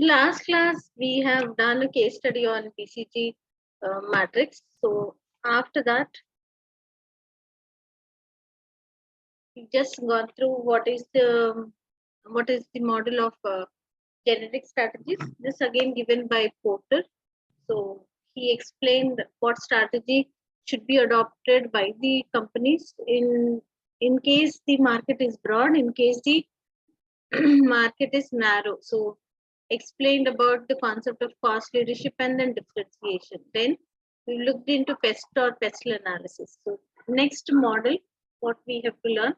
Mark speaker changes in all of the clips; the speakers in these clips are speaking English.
Speaker 1: Last class, we have done a case study on BCG matrix. So after that, we just gone through what is the model of generic strategies. This again given by Porter. So he explained what strategy should be adopted by the companies in case the market is broad, in case the market is narrow. So explained about the concept of cost leadership and then differentiation. Then we looked into pest or pestle analysis. So next model, what we have to learn.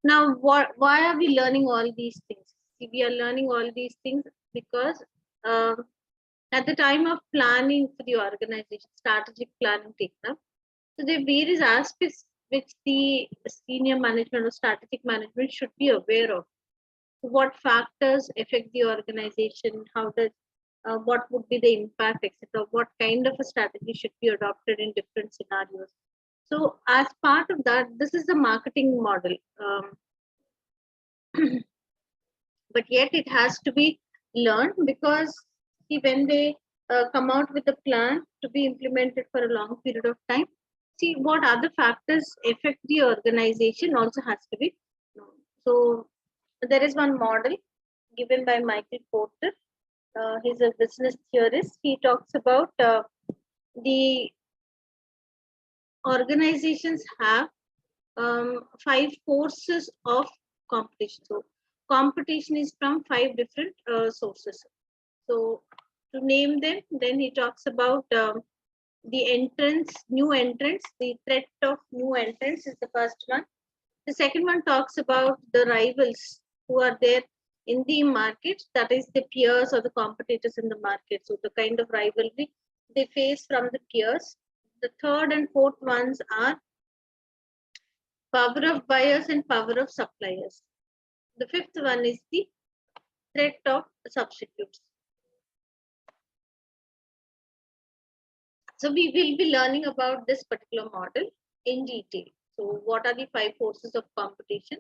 Speaker 1: Now, why are we learning all these things? See, we are learning all these things because at the time of planning for the organization, strategic planning takes up. So there are various aspects which the senior management or strategic management should be aware of. What factors affect the organization? How does what would be the impact, etc. What kind of a strategy should be adopted in different scenarios? So as part of that, this is the marketing model. But yet it has to be learned because see, when they come out with a plan to be implemented for a long period of time, see what other factors affect the organization also has to be known. So there is one model given by Michael Porter. He's a business theorist. He talks about the organizations have 5 forces of competition. So competition is from 5 different sources. So to name them, then he talks about the entrance, new entrants, the threat of new entrants is the first one. The second one talks about the rivals who are there in the market, that is the peers or the competitors in the market. So the kind of rivalry they face from the peers. The third and fourth ones are power of buyers and power of suppliers. The fifth one is the threat of substitutes. So we will be learning about this particular model in detail. So what are the 5 forces of competition?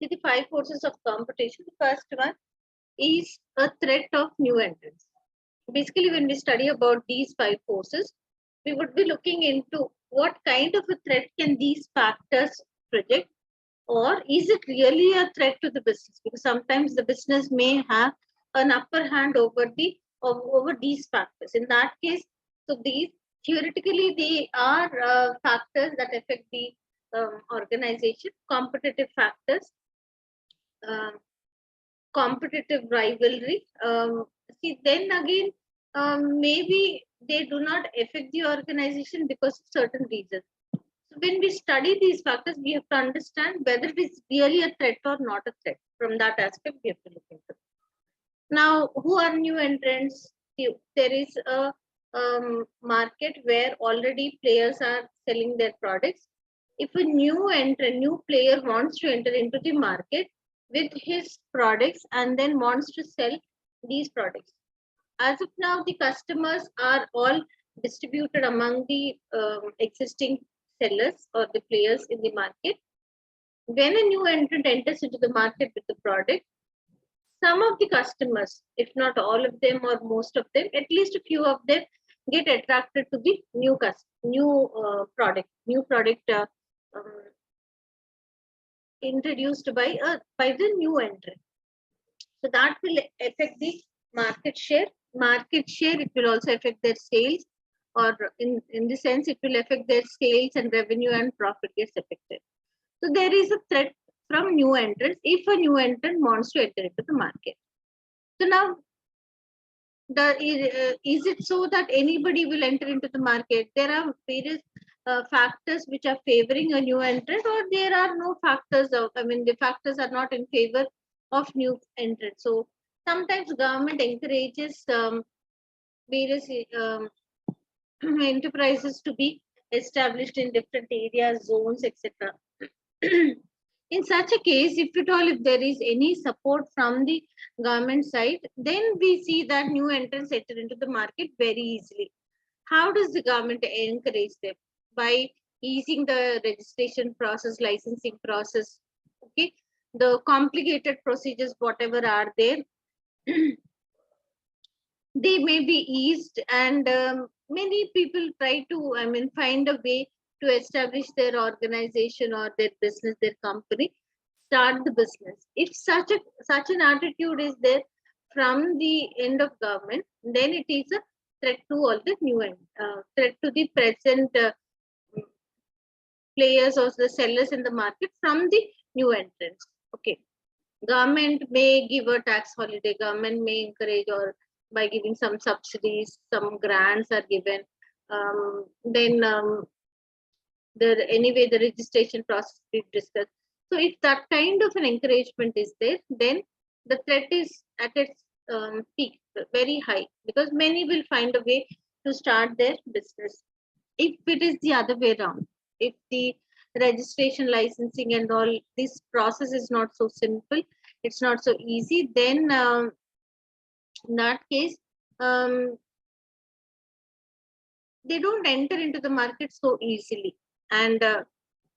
Speaker 1: See the 5 forces of competition. The first one is a threat of new entrants. Basically, when we study about these 5 forces, we would be looking into what kind of a threat can these factors project, or is it really a threat to the business? Because sometimes the business may have an upper hand over these factors. In that case, so these theoretically they are factors that affect the organization, competitive factors, competitive rivalry. See, then again, maybe they do not affect the organization because of certain reasons. So when we study these factors, we have to understand whether it is really a threat or not a threat. From that aspect, we have to look into. Now, who are new entrants? There is a market where already players are selling their products. If a new player wants to enter into the market with his products and then wants to sell these products, as of now, the customers are all distributed among the existing sellers or the players in the market. When a new entrant enters into the market with the product, some of the customers, if not all of them or most of them, at least a few of them get attracted to the new product introduced by the new entrant. So that will affect the market share. Market share, it will also affect their sales, or in the sense, it will affect their sales and revenue and profit gets affected. So there is a threat from new entrants if a new entrant wants to enter into the market. So now, is it so that anybody will enter into the market? There are various factors which are favoring a new entrant, or there are no factors the factors are not in favor of new entrants. So sometimes government encourages various enterprises to be established in different areas, zones, etc. In such a case, if at all, if there is any support from the government side, then we see that new entrants enter into the market very easily. How does the government encourage them? By easing the registration process, licensing process, okay, the complicated procedures, whatever are there, they may be eased, and many people try to, I mean, find a way to establish their organization or their business, their company, start the business. If such an attitude is there from the end of government, then it is a threat to all the new end, threat to the present players or the sellers in the market from the new entrants. Okay, government may give a tax holiday, government may encourage, or by giving some subsidies, some grants are given. Then anyway the registration process we've discussed. So if that kind of an encouragement is there, then the threat is at its peak, very high, because many will find a way to start their business. If it is the other way around, if the registration, licensing and all this process is not so simple, it's not so easy, then in that case they don't enter into the market so easily. And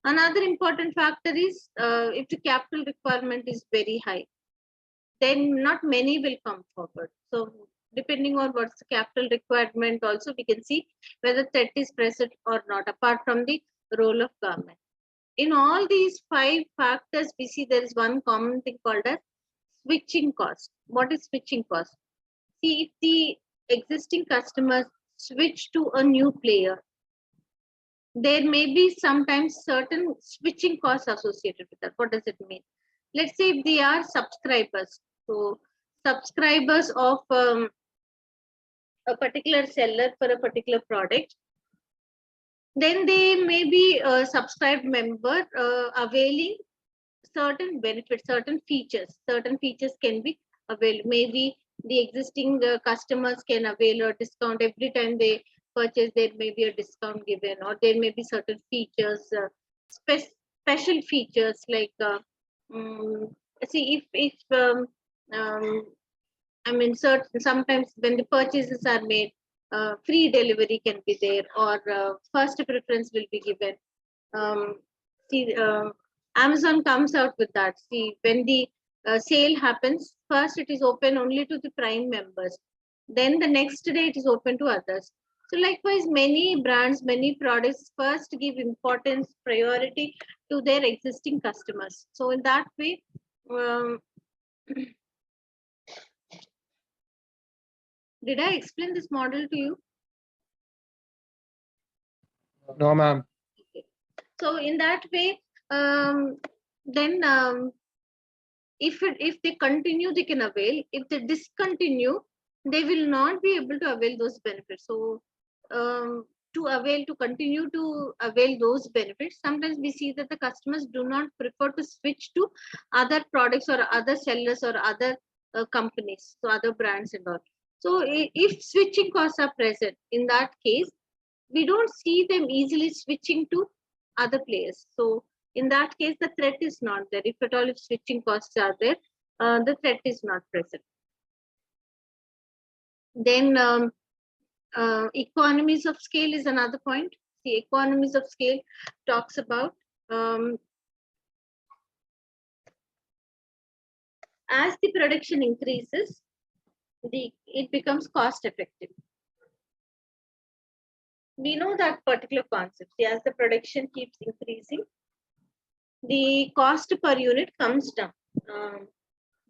Speaker 1: another important factor is if the capital requirement is very high, then not many will come forward. So depending on what's the capital requirement, also we can see whether threat is present or not, apart from the role of government. In all these 5 factors, we see there is one common thing called as switching cost. What is switching cost? See, if the existing customers switch to a new player, there may be sometimes certain switching costs associated with that. What does it mean? Let's say if they are subscribers, so subscribers of a particular seller for a particular product, then they may be a subscribed member availing certain benefits, certain features. Certain features can be availed. Maybe the existing customers can avail a discount every time they purchase. There may be a discount given, or there may be certain features, special features like see if I mean, certain sometimes when the purchases are made, free delivery can be there, or first preference will be given. See, Amazon comes out with that. See, when the sale happens, first it is open only to the Prime members. Then the next day it is open to others. So likewise, many brands, many products first give importance, priority to their existing customers. So in that way, did I explain this model to you?
Speaker 2: No, ma'am.
Speaker 1: Okay. So in that way, then if they continue, they can avail. If they discontinue, they will not be able to avail those benefits. So to continue to avail those benefits, sometimes we see that the customers do not prefer to switch to other products or other sellers or other companies, so other brands and all. So if switching costs are present, in that case, we don't see them easily switching to other players. So in that case, the threat is not there. If at all, if switching costs are there, the threat is not present. Then economies of scale is another point. The economies of scale talks about as the production increases, it becomes cost effective. We know that particular concept. See, as the production keeps increasing, the cost per unit comes down,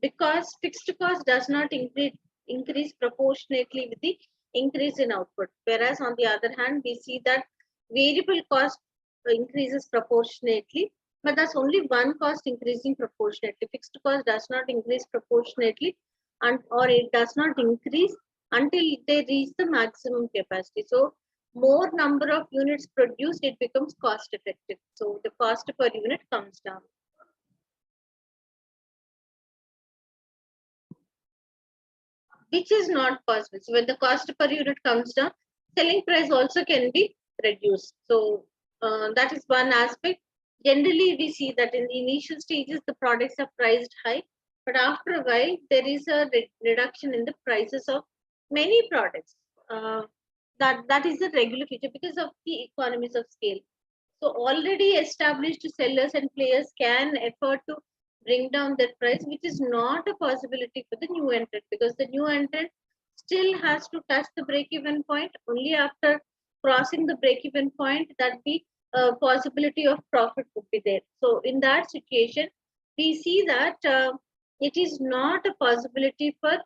Speaker 1: because fixed cost does not increase proportionately with the increase in output. Whereas on the other hand, we see that variable cost increases proportionately, but that's only one cost increasing proportionately. Fixed cost does not increase proportionately, or it does not increase until they reach the maximum capacity. So more number of units produced, it becomes cost effective. So the cost per unit comes down. Which is not possible. So when the cost per unit comes down, selling price also can be reduced. So that is one aspect. Generally, we see that in the initial stages, the products are priced high, but after a while, there is a reduction in the prices of many products. Uh, that is a regular feature because of the economies of scale. So already established sellers and players can afford to bring down their price, which is not a possibility for the new entrant, because the new entrant still has to touch the break-even point. Only after crossing the break-even point that the possibility of profit would be there. So in that situation, we see that it is not a possibility for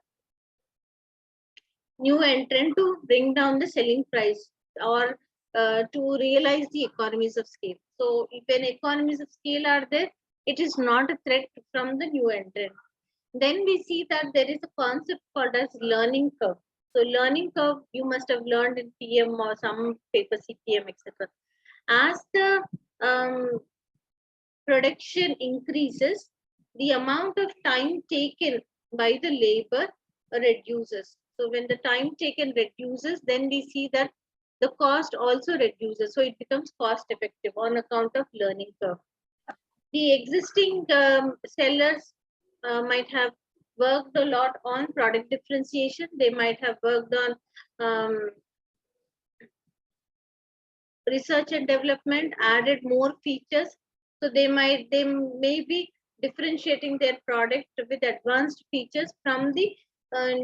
Speaker 1: new entrant to bring down the selling price or to realize the economies of scale. So if an economies of scale are there, it is not a threat from the new entrant. Then we see that there is a concept called as learning curve. So learning curve, you must have learned in PM or some paper CPM, etc. As the production increases, the amount of time taken by the labor reduces. So when the time taken reduces, then we see that the cost also reduces. So it becomes cost effective on account of learning curve. The existing sellers might have worked a lot on product differentiation. They might have worked on research and development, added more features. So they may be differentiating their product with advanced features from the uh,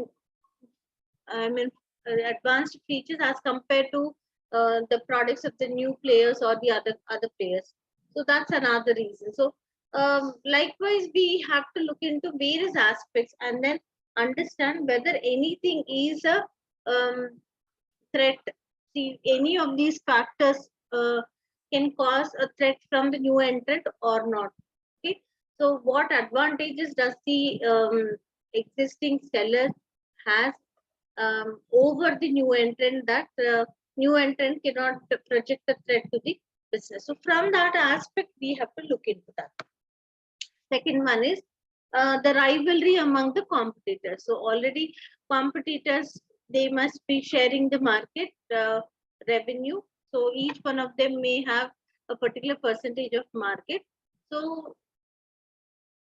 Speaker 1: I mean advanced features as compared to the products of the new players or the other players. So that's another reason. So likewise, we have to look into various aspects and then understand whether anything is a threat. See, any of these factors can cause a threat from the new entrant or not. Okay, so what advantages does the existing seller has over the new entrant that new entrant cannot project a threat to the business? So from that aspect, we have to look into that. Second one is the rivalry among the competitors. So already competitors, they must be sharing the market revenue. So each one of them may have a particular percentage of market. So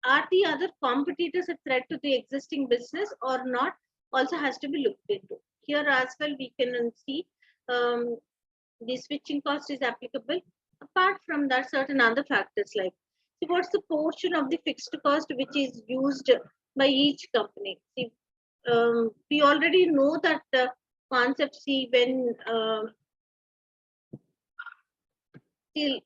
Speaker 1: are the other competitors a threat to the existing business or not, also has to be looked into. Here as well, we can see the switching cost is applicable. Apart from that, certain other factors like, see, what's the portion of the fixed cost which is used by each company. See, we already know that concept. See, when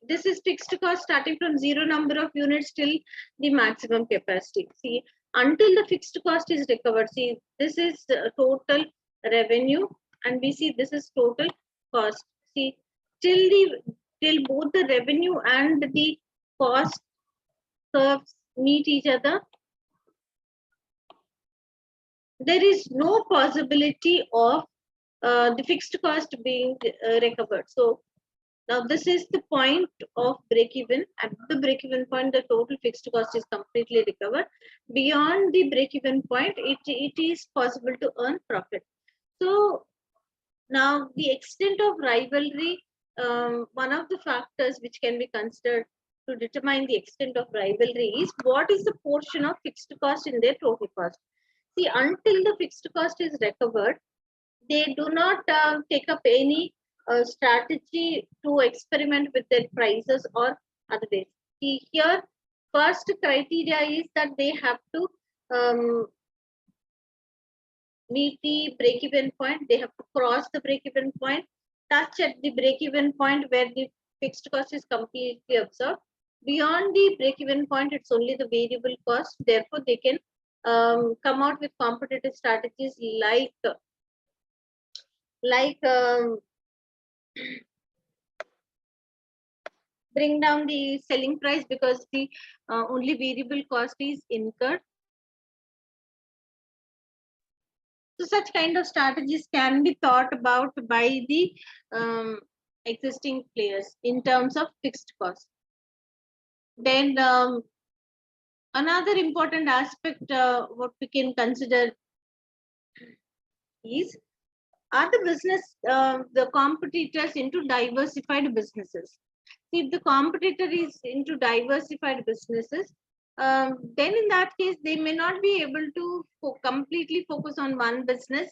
Speaker 1: this is fixed cost starting from zero number of units till the maximum capacity. See, until the fixed cost is recovered, see, this is total revenue, and we see this is total cost. See, till both the revenue and the cost curves meet each other, there is no possibility of the fixed cost being recovered. So now this is the point of break-even. At the break-even point, the total fixed cost is completely recovered. Beyond the break-even point, it is possible to earn profit. So now the extent of rivalry, one of the factors which can be considered to determine the extent of rivalry is what is the portion of fixed cost in their total cost. See, until the fixed cost is recovered, they do not take up any strategy to experiment with their prices or other ways. See, here, first criteria is that they have to meet the break-even point. They have to cross the break-even point, touch at the break-even point where the fixed cost is completely absorbed. Beyond the break-even point, it's only the variable cost. Therefore, they can come out with competitive strategies like bring down the selling price because the only variable cost is incurred. So such kind of strategies can be thought about by the existing players in terms of fixed cost. Then another important aspect what we can consider is, are the competitors into diversified businesses? See, if the competitor is into diversified businesses, then in that case, they may not be able to completely focus on one business.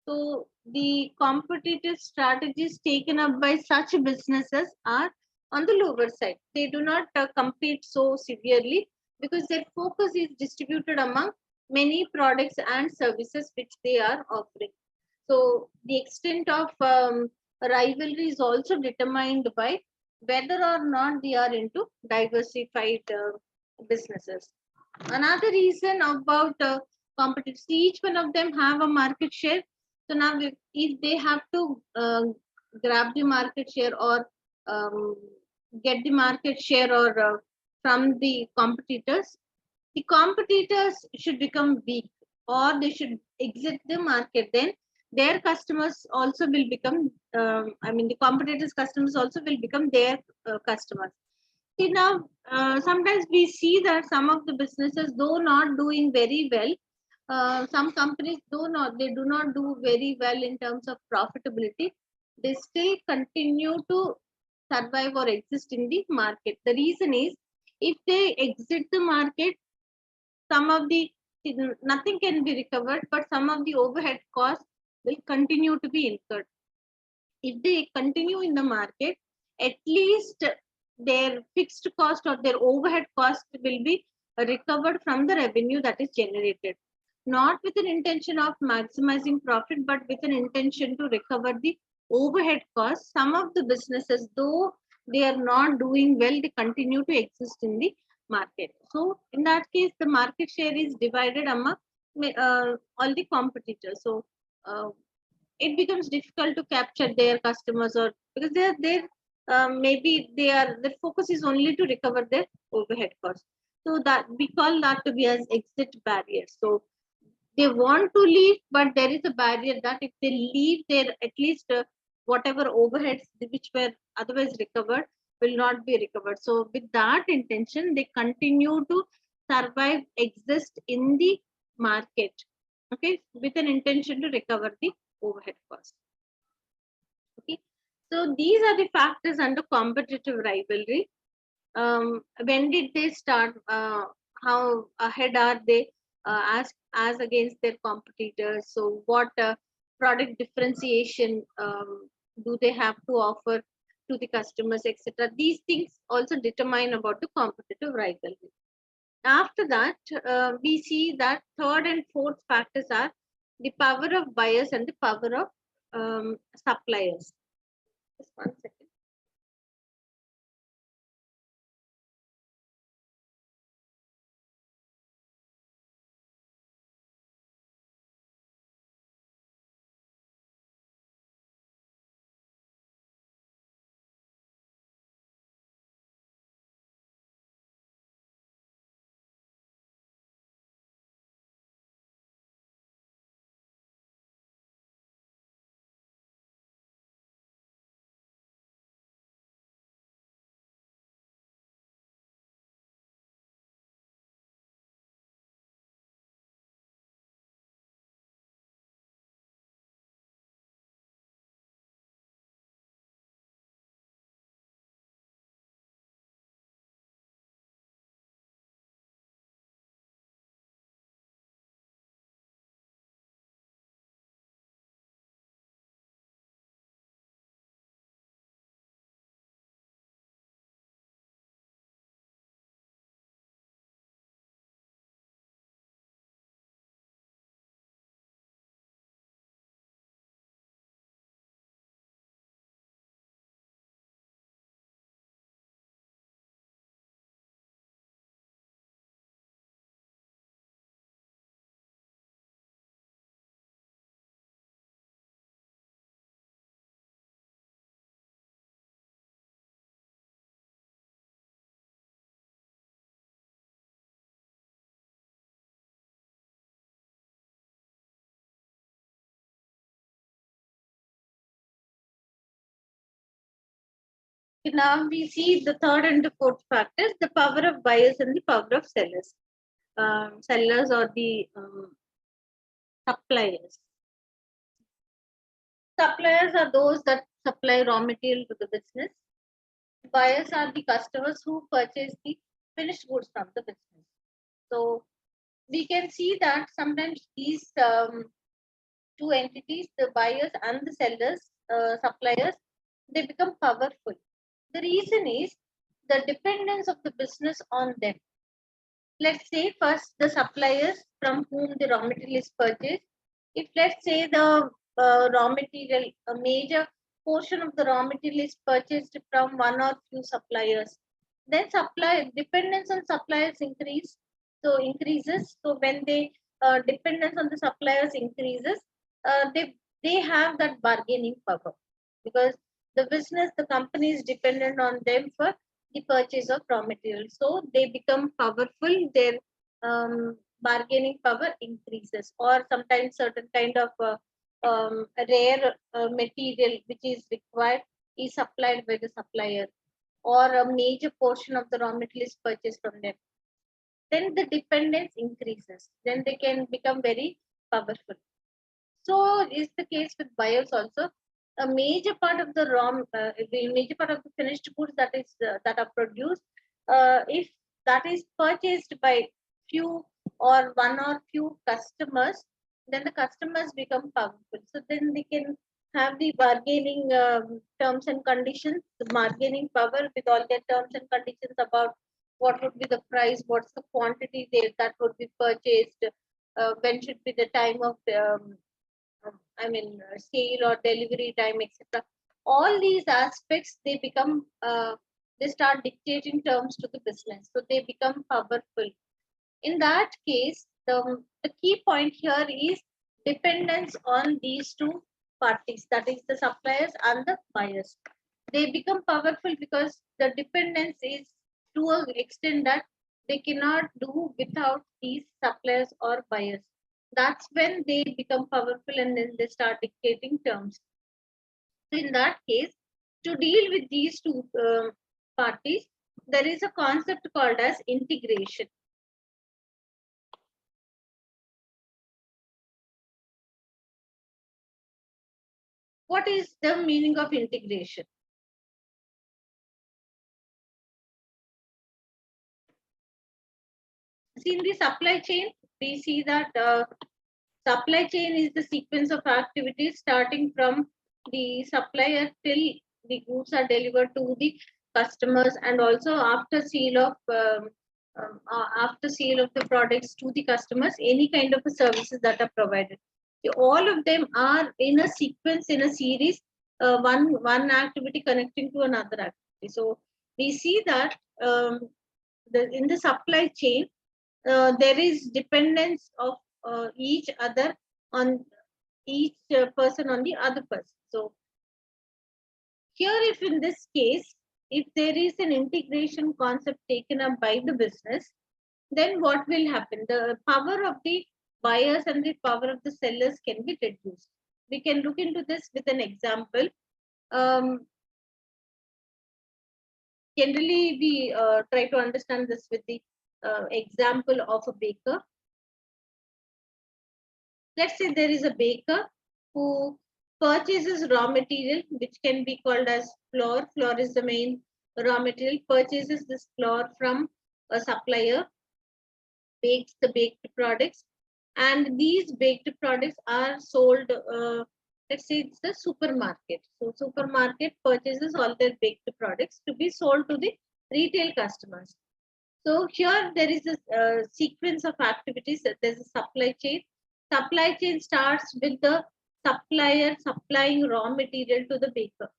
Speaker 1: So the competitive strategies taken up by such businesses are on the lower side. They do not compete so severely because their focus is distributed among many products and services which they are offering. So the extent of rivalry is also determined by whether or not they are into diversified businesses. Another reason about competition, each one of them have a market share. So now if they have to grab the market share or um, get the market share or from the competitors should become weak or they should exit the market. Then their customers also will become, I mean, the competitors' customers also will become their customers. See now, sometimes we see that some of the businesses, though not doing very well, some companies they do not do very well in terms of profitability. They still continue to survive or exist in the market. The reason is, if they exit the market, some of the nothing can be recovered, but some of the overhead costs will continue to be incurred. If they continue in the market, at least their fixed cost or their overhead cost will be recovered from the revenue that is generated. Not with an intention of maximizing profit, but with an intention to recover the overhead costs. Some of the businesses, though they are not doing well, they continue to exist in the market. So in that case, the market share is divided among all the competitors. So it becomes difficult to capture their customers, or because they're maybe their focus is only to recover their overhead costs. So that we call that to be as exit barriers. So they want to leave, but there is a barrier that if they leave, their at least whatever overheads which were otherwise recovered will not be recovered. So with that intention, they continue to survive, exist in the market, okay, with an intention to recover the overhead cost. Okay, so these are the factors under competitive rivalry. When did they start? How ahead are they as against their competitors? So what product differentiation do they have to offer to the customers, etc.? These things also determine about the competitive rivalry. After that, we see that third and fourth factors are the power of buyers and the power of suppliers. Just one second. Now we see the third and the fourth factors, the power of buyers and the power of sellers. Sellers or the suppliers. Suppliers are those that supply raw material to the business. Buyers are the customers who purchase the finished goods from the business. So we can see that sometimes these two entities, the buyers and the sellers, suppliers, they become powerful. The reason is the dependence of the business on them. Let's say first the suppliers from whom the raw material is purchased. If let's say the raw material, a major portion of the raw material is purchased from one or few suppliers, then supply dependence on suppliers increases. So when they dependence on the suppliers increases, they have that bargaining power, because the company is dependent on them for the purchase of raw material. So they become powerful, their bargaining power increases, or sometimes certain kind of rare material which is required is supplied by the supplier, or a major portion of the raw material is purchased from them. Then the dependence increases. Then they can become very powerful. So is the case with buyers also. A major part of the major part of the finished goods that are produced, if that is purchased by few or one or few customers, then the customers become powerful. So then they can have the bargaining terms and conditions, the bargaining power with all their terms and conditions about what would be the price, what's the quantity that would be purchased, when should be the time of sale or delivery time, etc. All these aspects they start dictating terms to the business, so they become powerful. In that case, the key point here is dependence on these two parties, that is the suppliers and the buyers. They become powerful because the dependence is to an extent that they cannot do without these suppliers or buyers. That's when they become powerful, and then they start dictating terms. So in that case, to deal with these two parties, there is a concept called as integration. What is the meaning of integration? See, in the supply chain, we see that supply chain is the sequence of activities starting from the supplier till the goods are delivered to the customers, and also after sale of the products to the customers, any kind of services that are provided. So all of them are in a sequence, in a series, one activity connecting to another activity. So we see that in the supply chain, there is dependence of each other on each person on the other person. So here, if in this case, if there is an integration concept taken up by the business, then what will happen? The power of the buyers and the power of the sellers can be reduced. We can look into this with an example. Generally, we try to understand this with the example of a baker. Let's say there is a baker who purchases raw material, which can be called as flour. Flour is the main raw material. Purchases this flour from a supplier, bakes the baked products, and these baked products are sold. Let's say it's the supermarket. So supermarket purchases all their baked products to be sold to the retail customers. So here there is a sequence of activities. There's a supply chain. Supply chain starts with the supplier supplying raw material to the baker.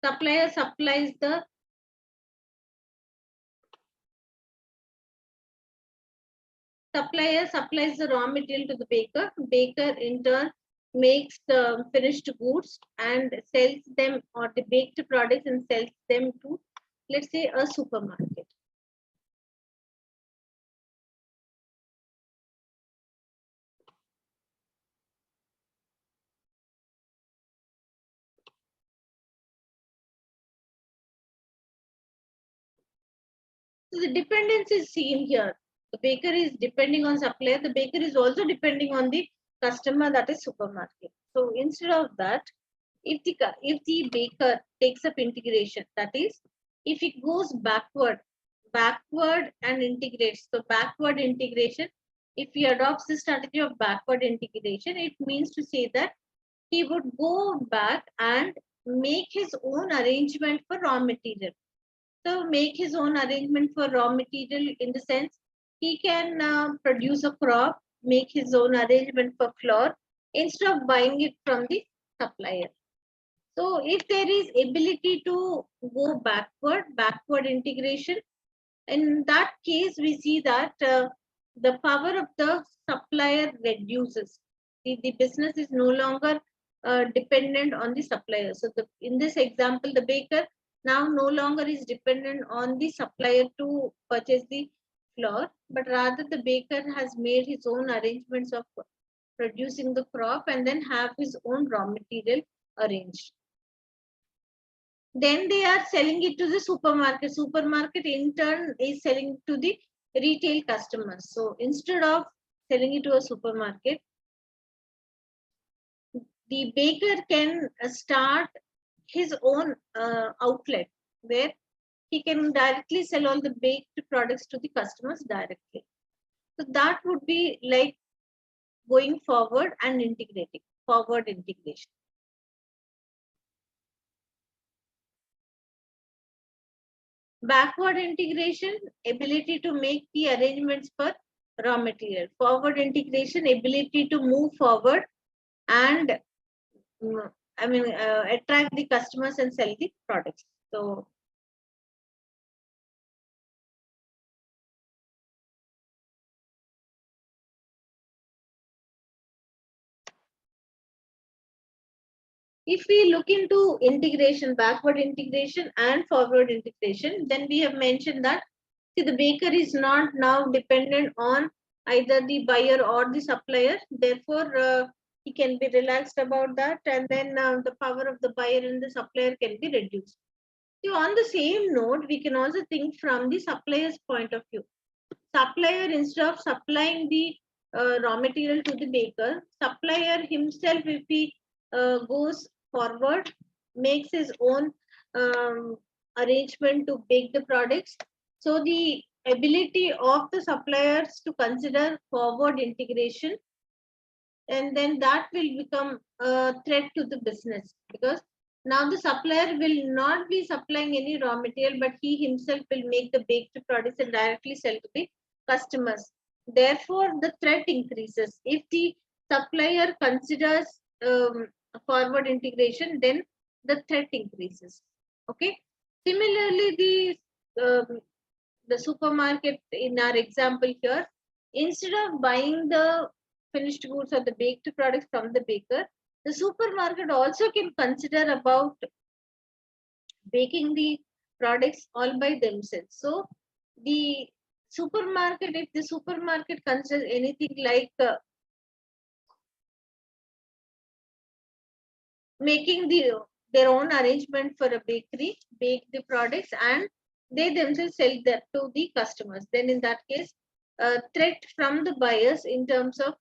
Speaker 1: Supplier supplies the raw material to the baker. Baker in turn makes the finished goods and sells them, or the baked products, and sells them to, let's say, a supermarket. So the dependence is seen here. The baker is depending on supplier. The baker is also depending on the customer, that is supermarket. So instead of that, if the baker takes up integration, that is, if it goes backward and integrates. So backward integration, if he adopts the strategy of backward integration, it means to say that he would go back and make his own arrangement for raw material. So make his own arrangement for raw material in the sense he can produce a crop, make his own arrangement for flour instead of buying it from the supplier. So if there is ability to go backward integration, in that case, we see that the power of the supplier reduces. The business is no longer dependent on the supplier. So in this example, the baker now no longer is dependent on the supplier to purchase the flour, but rather the baker has made his own arrangements of producing the crop and then have his own raw material arranged. Then they are selling it to the supermarket. Supermarket in turn is selling to the retail customers. So instead of selling it to a supermarket, the baker can start his own outlet where he can directly sell all the baked products to the customers directly. So that would be like going forward and integrating, forward integration. Backward integration, ability to make the arrangements for raw material. Forward integration, ability to move forward and attract the customers and sell the products. So if we look into integration, backward integration and forward integration, then we have mentioned that see, the baker is not now dependent on either the buyer or the supplier. Therefore, he can be relaxed about that, and then the power of the buyer and the supplier can be reduced. So on the same note, we can also think from the supplier's point of view. Supplier, instead of supplying the raw material to the baker, supplier himself, if he goes forward, makes his own arrangement to bake the products. So the ability of the suppliers to consider forward integration, and then that will become a threat to the business, because now the supplier will not be supplying any raw material, but he himself will make the baked products and directly sell to the customers. Therefore, the threat increases. If the supplier considers forward integration, then the threat increases. Okay. Similarly, the supermarket in our example here, instead of buying the finished goods or the baked products from the baker, the supermarket also can consider about baking the products all by themselves. So the supermarket, if the supermarket considers anything like making their own arrangement for a bakery, bake the products, and they themselves sell that to the customers, then in that case, a threat from the buyers in terms of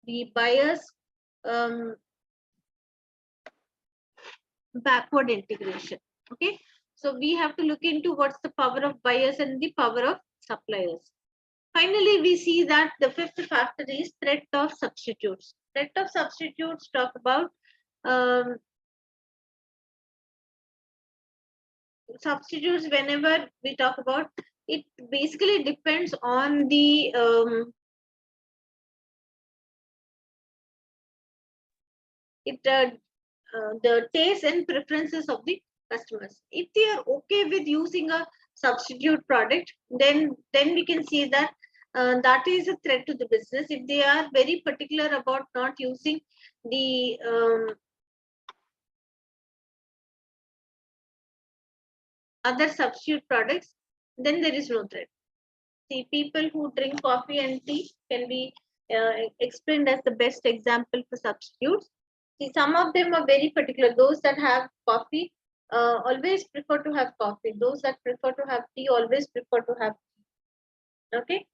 Speaker 1: the buyers backward integration. Okay, so we have to look into what's the power of buyers and the power of suppliers. Finally, we see that the fifth factor is threat of substitutes. Threat of substitutes talk about substitutes. Whenever we talk about it, basically depends on the the taste and preferences of the customers. If they are okay with using a substitute product, then we can see that that is a threat to the business. If they are very particular about not using the other substitute products, then there is no threat. See, people who drink coffee and tea can be explained as the best example for substitutes. See, some of them are very particular. Those that have coffee always prefer to have coffee. Those that prefer to have tea always prefer to have tea. Okay.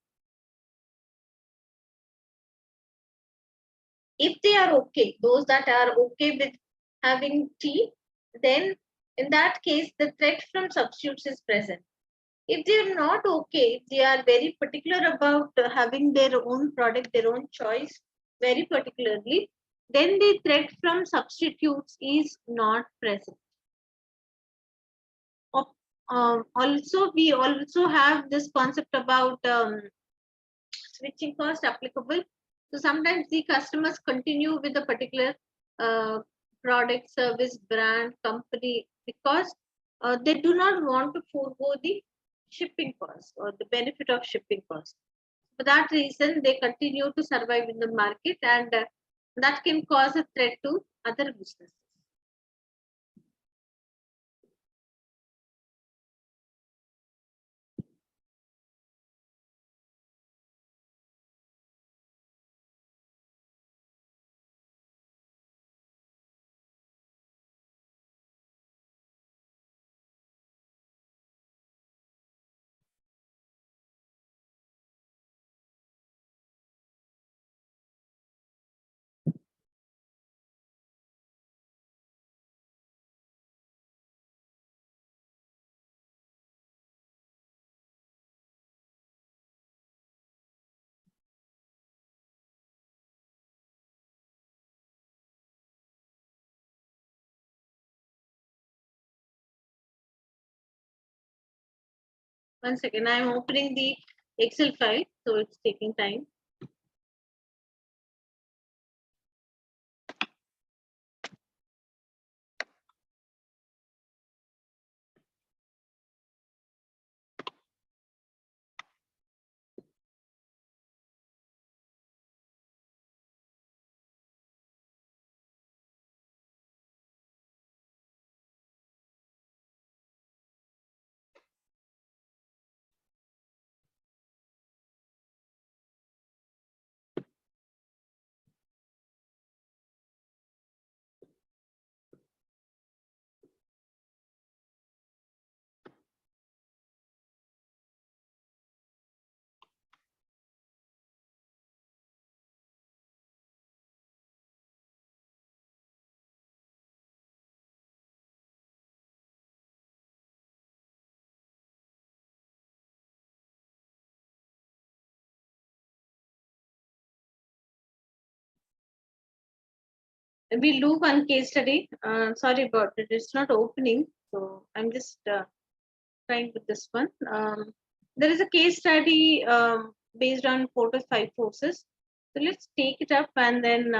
Speaker 1: If they are okay, those that are okay with having tea, then in that case, the threat from substitutes is present. If they are not okay, if they are very particular about having their own product, their own choice, very particularly, then the threat from substitutes is not present. Also, we also have this concept about switching cost applicable. So sometimes the customers continue with a particular uh, product, service, brand, company because they do not want to forego the shipping cost or the benefit of shipping cost. For that reason, they continue to survive in the market, and that can cause a threat to other businesses. One second, I'm opening the Excel file, so it's taking time. We'll do one case study. Sorry about it, it's not opening. So I'm just trying with this one. There is a case study based on 4 to 5 forces. So let's take it up and then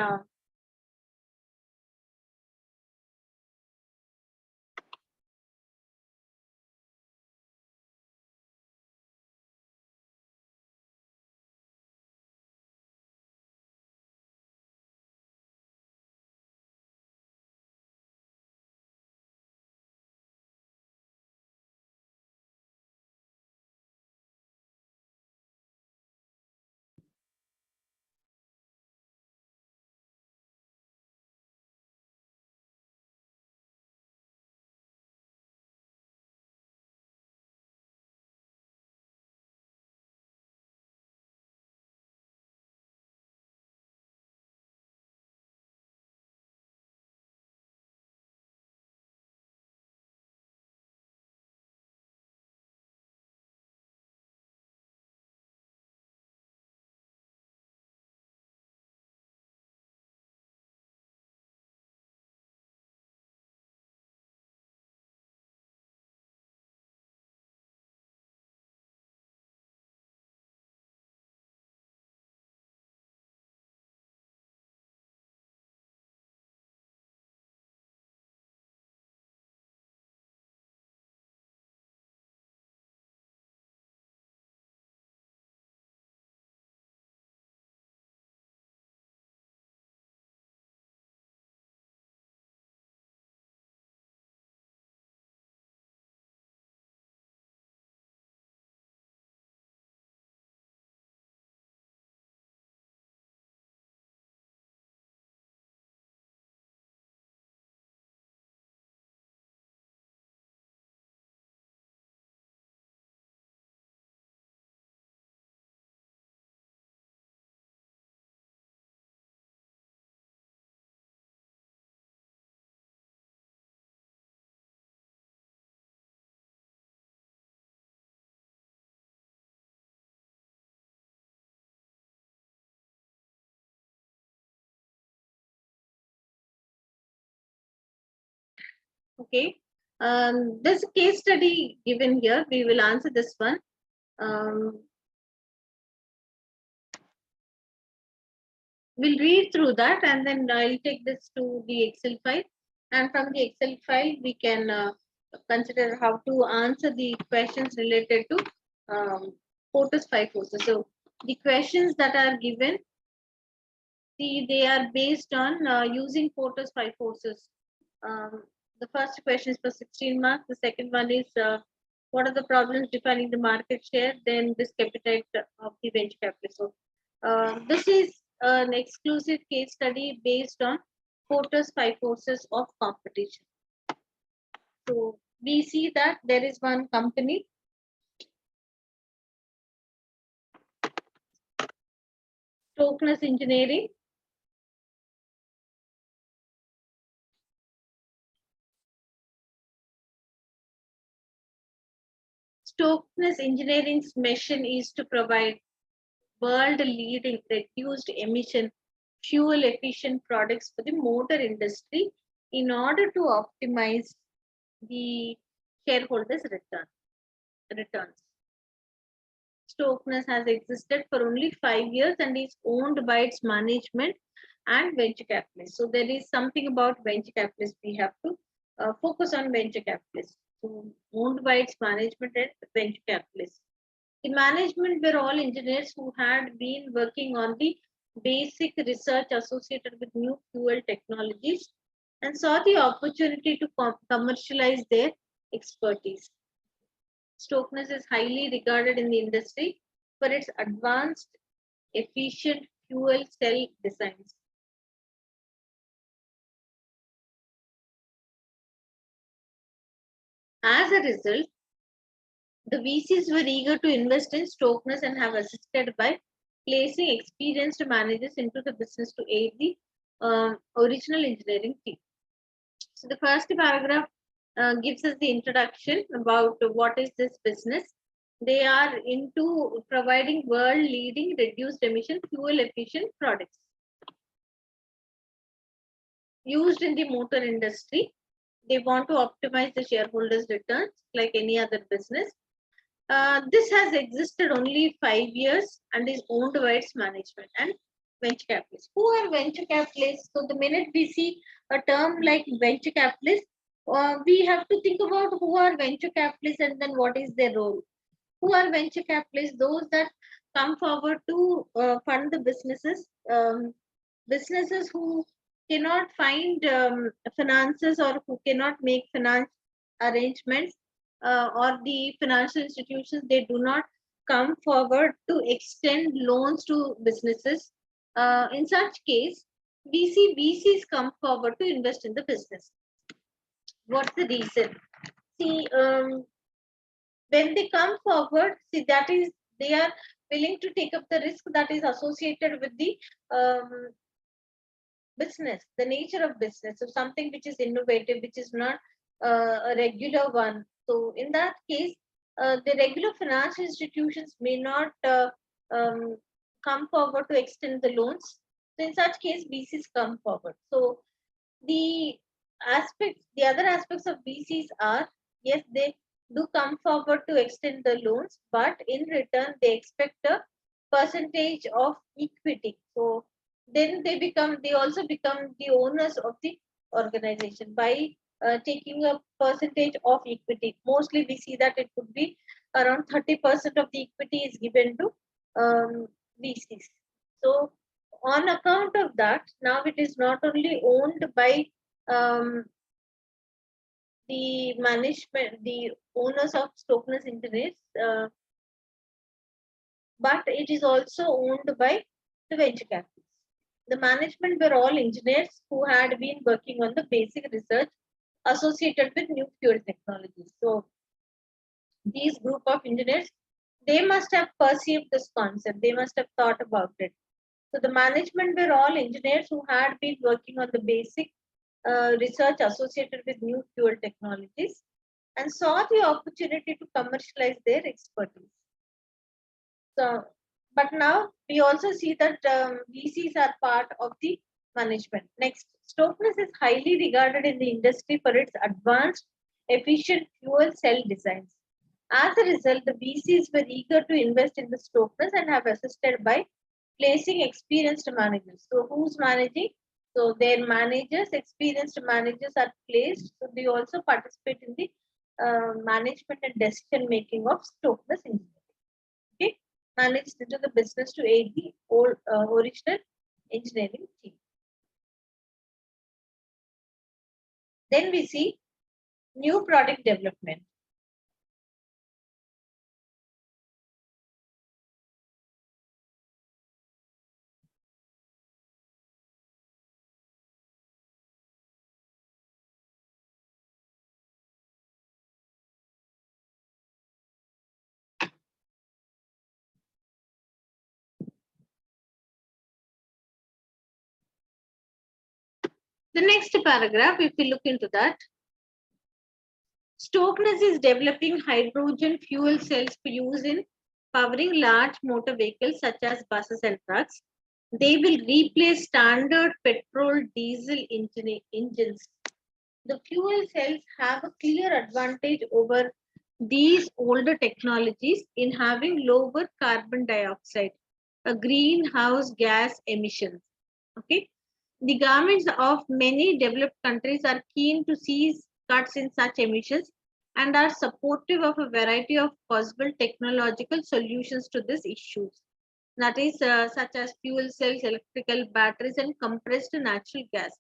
Speaker 1: Okay. There's a case study given here. We will answer this one. We'll read through that and then I'll take this to the Excel file. And from the Excel file, we can consider how to answer the questions related to Porter's five forces. So the questions that are given, see, they are based on using Porter's five forces. The first question is for 16 marks. The second one is what are the problems defining the market share? Then this appetite of the venture capital. So this is an exclusive case study based on Porter's five forces of competition. So we see that there is one company, Stokeness Engineering. Stokeness Engineering's mission is to provide world-leading reduced emission, fuel-efficient products for the motor industry in order to optimize the shareholders' returns. Stokeness has existed for only 5 years and is owned by its management and venture capitalists. So there is something about venture capitalists. We have to focus on venture capitalists. So owned by its management and venture capitalists. The management were all engineers who had been working on the basic research associated with new fuel technologies and saw the opportunity to commercialize their expertise. Stokeness is highly regarded in the industry for its advanced, efficient fuel cell designs. As a result, the VCs were eager to invest in Stokeness and have assisted by placing experienced managers into the business to aid the original engineering team. So the first paragraph gives us the introduction about what is this business. They are into providing world-leading reduced emission fuel-efficient products used in the motor industry. They want to optimize the shareholders' returns like any other business. This has existed only 5 years and is owned by its management and venture capitalists. Who are venture capitalists? So the minute we see a term like venture capitalists, we have to think about who are venture capitalists and then what is their role. Who are venture capitalists? Those that come forward to fund the businesses, businesses who cannot find finances or who cannot make finance arrangements or the financial institutions, they do not come forward to extend loans to businesses. In such case, VCs come forward to invest in the business. What's the reason? See, when they come forward, see that is they are willing to take up the risk that is associated with the business, the nature of business, so something which is innovative, which is not a regular one. So in that case, the regular financial institutions may not come forward to extend the loans. So in such case, VCs come forward. So the other aspects of VCs are, yes, they do come forward to extend the loans, but in return, they expect a percentage of equity. So then they also become the owners of the organization by taking a percentage of equity. Mostly we see that it could be around 30% of the equity is given to VCs. So on account of that, now it is not only owned by the management, the owners of Stokeness Engineers, but it is also owned by the venture capitalists. The management were all engineers who had been working on the basic research associated with new fuel technologies. So these group of engineers, they must have perceived this concept. They must have thought about it. So the management were all engineers who had been working on the basic research associated with new fuel technologies and saw the opportunity to commercialize their expertise. So, but now we also see that VCs are part of the management. Next Stokeness is highly regarded in the industry for its advanced, efficient fuel cell designs. As a result, the VCs were eager to invest in the Stokeness and have assisted by placing experienced managers. So, who's managing? So, their managers, experienced managers are placed. So, they also participate in the management and decision making of Stokeness engineering. Okay, managed into the business to aid the original engineering team. Then we see new product development. The next paragraph, if we look into that, Stokeness is developing hydrogen fuel cells for use in powering large motor vehicles such as buses and trucks. They will replace standard petrol diesel engines. The fuel cells have a clear advantage over these older technologies in having lower carbon dioxide, a greenhouse gas emissions. Okay, the governments of many developed countries are keen to see cuts in such emissions and are supportive of a variety of possible technological solutions to these issues. That is, such as fuel cells, electrical batteries, and compressed natural gas.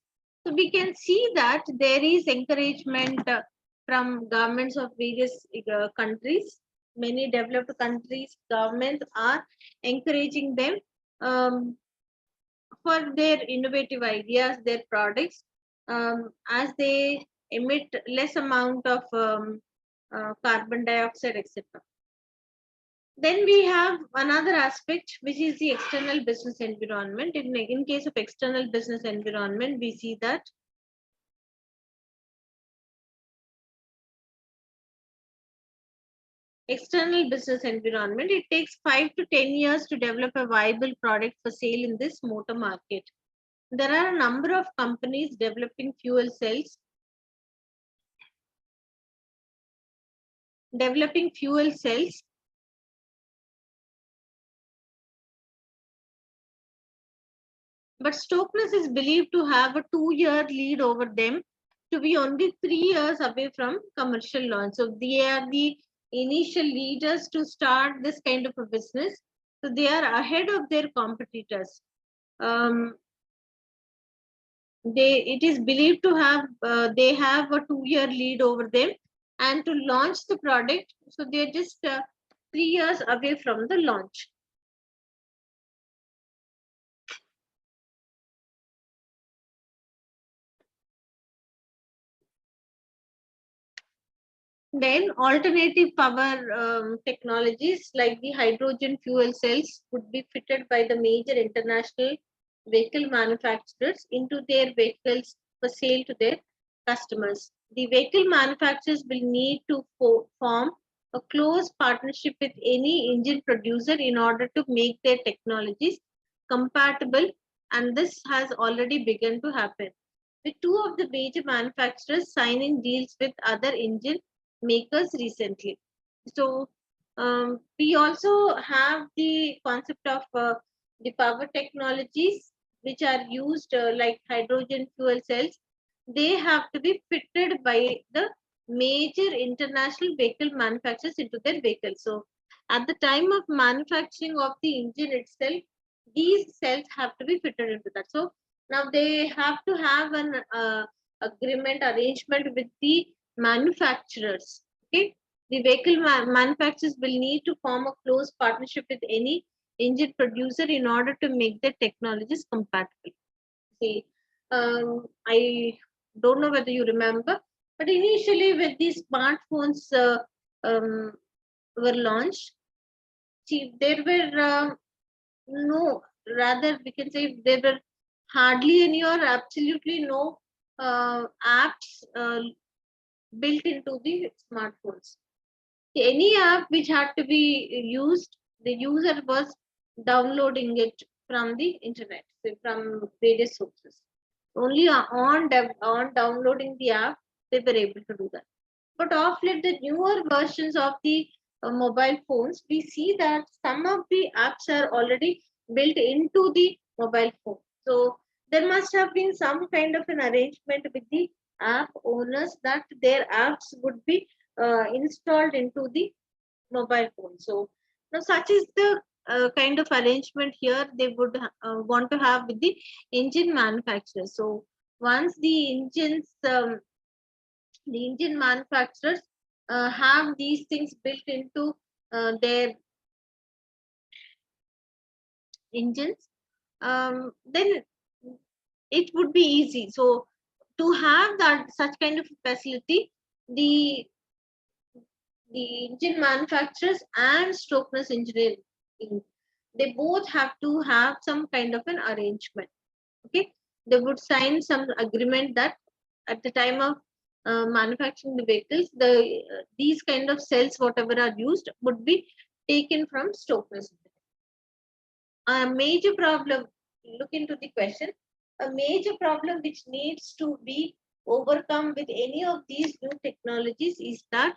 Speaker 1: So we can see that there is encouragement from governments of various countries. Many developed countries, governments are encouraging them for their innovative ideas, their products, as they emit less amount of carbon dioxide, etc. Then we have another aspect, which is the external business environment. In case of external business environment, we see that external business environment, it takes 5 to 10 years to develop a viable product for sale in this motor market. There are a number of companies developing fuel cells, but Stokeness is believed to have a 2-year lead over them, to be only 3 years away from commercial launch. So they are the initial leaders to start this kind of a business. So they are ahead of their competitors. It is believed to have they have a 2-year lead over them, and to launch the product, so they're just 3 years away from the launch. Then alternative power technologies like the hydrogen fuel cells would be fitted by the major international vehicle manufacturers into their vehicles for sale to their customers. The vehicle manufacturers will need to form a close partnership with any engine producer in order to make their technologies compatible, and this has already begun to happen, with two of the major manufacturers signing deals with other engine makers recently. So we also have the concept of the power technologies which are used like hydrogen fuel cells. They have to be fitted by the major international vehicle manufacturers into their vehicles. So at the time of manufacturing of the engine itself, these cells have to be fitted into that. So now they have to have an agreement arrangement with the manufacturers. Okay, the vehicle manufacturers will need to form a close partnership with any engine producer in order to make the technologies compatible. See, I don't know whether you remember, but initially when these smartphones were launched, see, there were no, rather we can say there were hardly any or absolutely no apps built into the smartphones. Any app which had to be used, the user was downloading it from the internet, so from various sources. Only on downloading the app they were able to do that. But of late, the newer versions of the mobile phones, we see that some of the apps are already built into the mobile phone. So there must have been some kind of an arrangement with the app owners that their apps would be installed into the mobile phone. So now such is the kind of arrangement here they would want to have with the engine manufacturers. So once the engine manufacturers have these things built into their engines, then it would be easy. So to have that such kind of facility, the engine manufacturers and Stokeness Engineering, they both have to have some kind of an arrangement. Okay, they would sign some agreement that at the time of manufacturing the vehicles, these kind of cells, whatever are used, would be taken from Stokeness. A major problem, look into the question, a major problem which needs to be overcome with any of these new technologies is that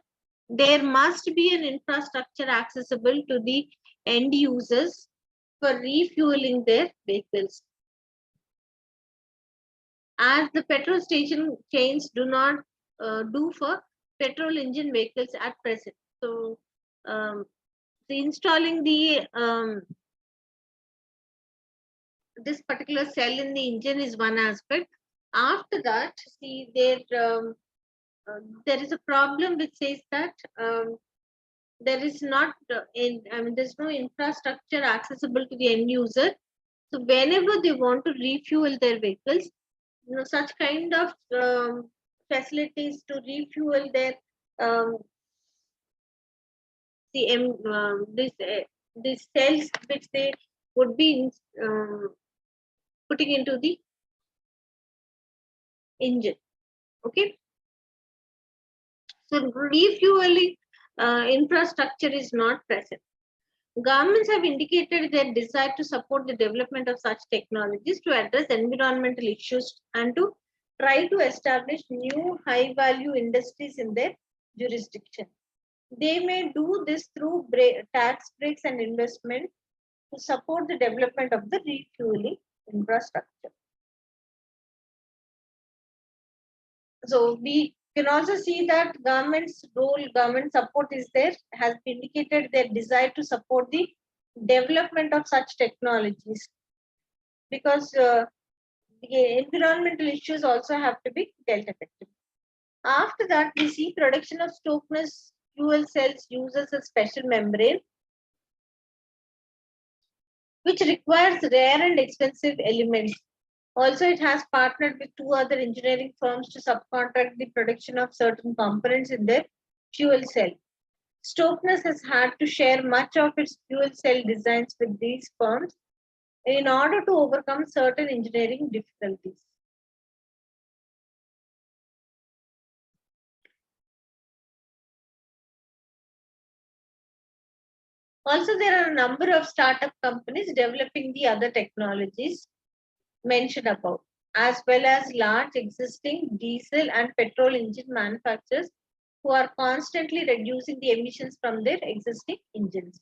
Speaker 1: there must be an infrastructure accessible to the end users for refueling their vehicles. As the petrol station chains do not do for petrol engine vehicles at present. So, installing this particular cell in the engine is one aspect. After that, see there is a problem which says that there is not there's no infrastructure accessible to the end user. So whenever they want to refuel their vehicles, such kind of facilities to refuel their um, these cells which they would be putting into the engine. Okay, so refueling infrastructure is not present. Governments have indicated their desire to support the development of such technologies to address environmental issues and to try to establish new high value industries in their jurisdiction. They may do this through tax breaks and investment to support the development of the refueling infrastructure. So we can also see that government's role, government support is there, has indicated their desire to support the development of such technologies, because the environmental issues also have to be dealt effectively. After that, we see production of Stokeness fuel cells uses a special membrane which requires rare and expensive elements. Also, it has partnered with two other engineering firms to subcontract the production of certain components in their fuel cell. Stokeness has had to share much of its fuel cell designs with these firms in order to overcome certain engineering difficulties. Also, there are a number of startup companies developing the other technologies mentioned above, as well as large existing diesel and petrol engine manufacturers who are constantly reducing the emissions from their existing engines.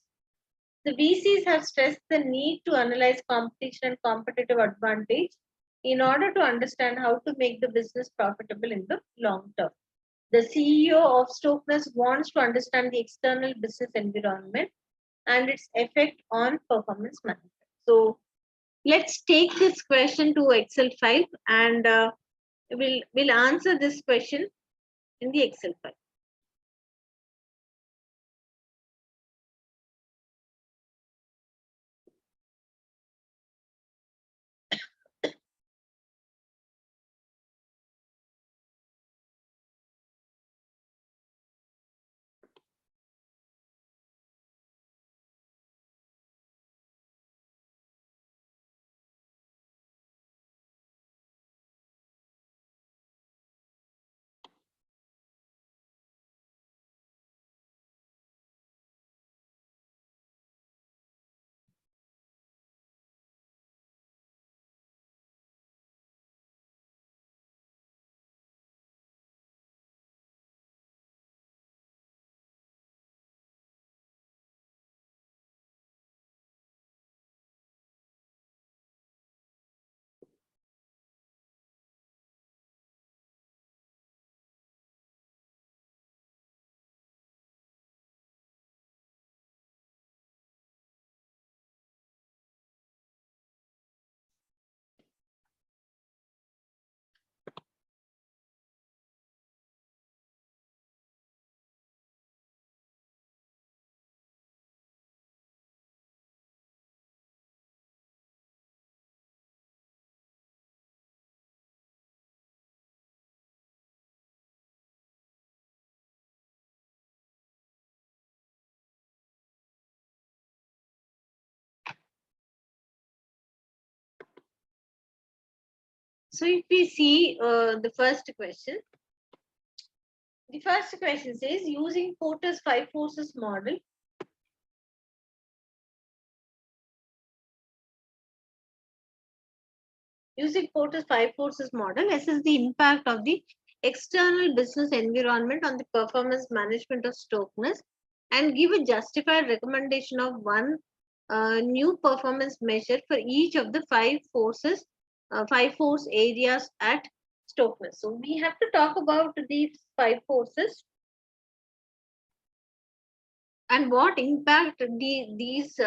Speaker 1: The VCs have stressed the need to analyze competition and competitive advantage in order to understand how to make the business profitable in the long term. The CEO of Stokeness wants to understand the external business environment and its effect on performance management. So let's take this question to Excel file, and we'll answer this question in the Excel file. So if we see the first question says using Porter's 5 forces model. Using Porter's 5 forces model, assess the impact of the external business environment on the performance management of Stokeness and give a justified recommendation of one new performance measure for each of the 5 forces, 5 force areas at Stokeness. So we have to talk about these 5 forces and what impact these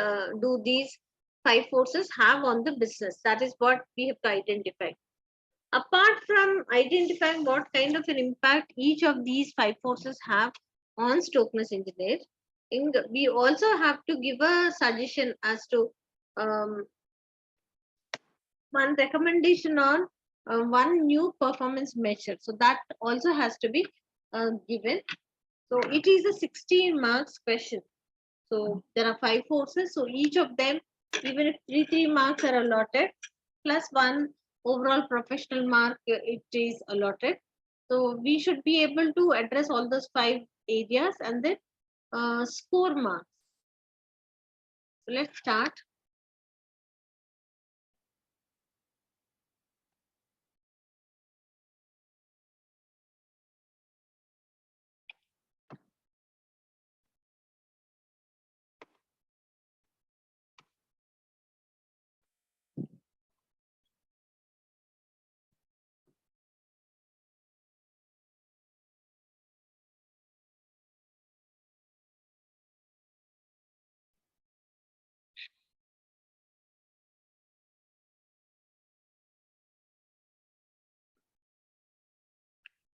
Speaker 1: 5 forces have on the business. That is what we have to identify. Apart from identifying what kind of an impact each of these 5 forces have on Stokeness engineering, we also have to give a suggestion as to one recommendation on one new performance measure. So that also has to be given. So it is a 16 marks question. So there are 5 forces. So each of them, even if 3 marks are allotted, plus one overall professional mark, it is allotted. So we should be able to address all those 5 areas and then score marks. So let's start.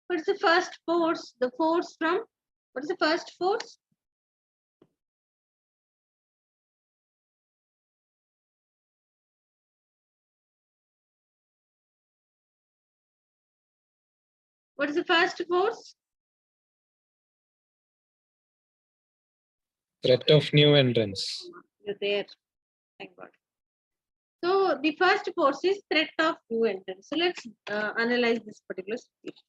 Speaker 1: What is the first force? The force from, what is the first force? What is the first force?
Speaker 2: Threat of new entrants.
Speaker 1: You're there. Thank God. So the first force is threat of new entrants. So let's analyze this particular situation.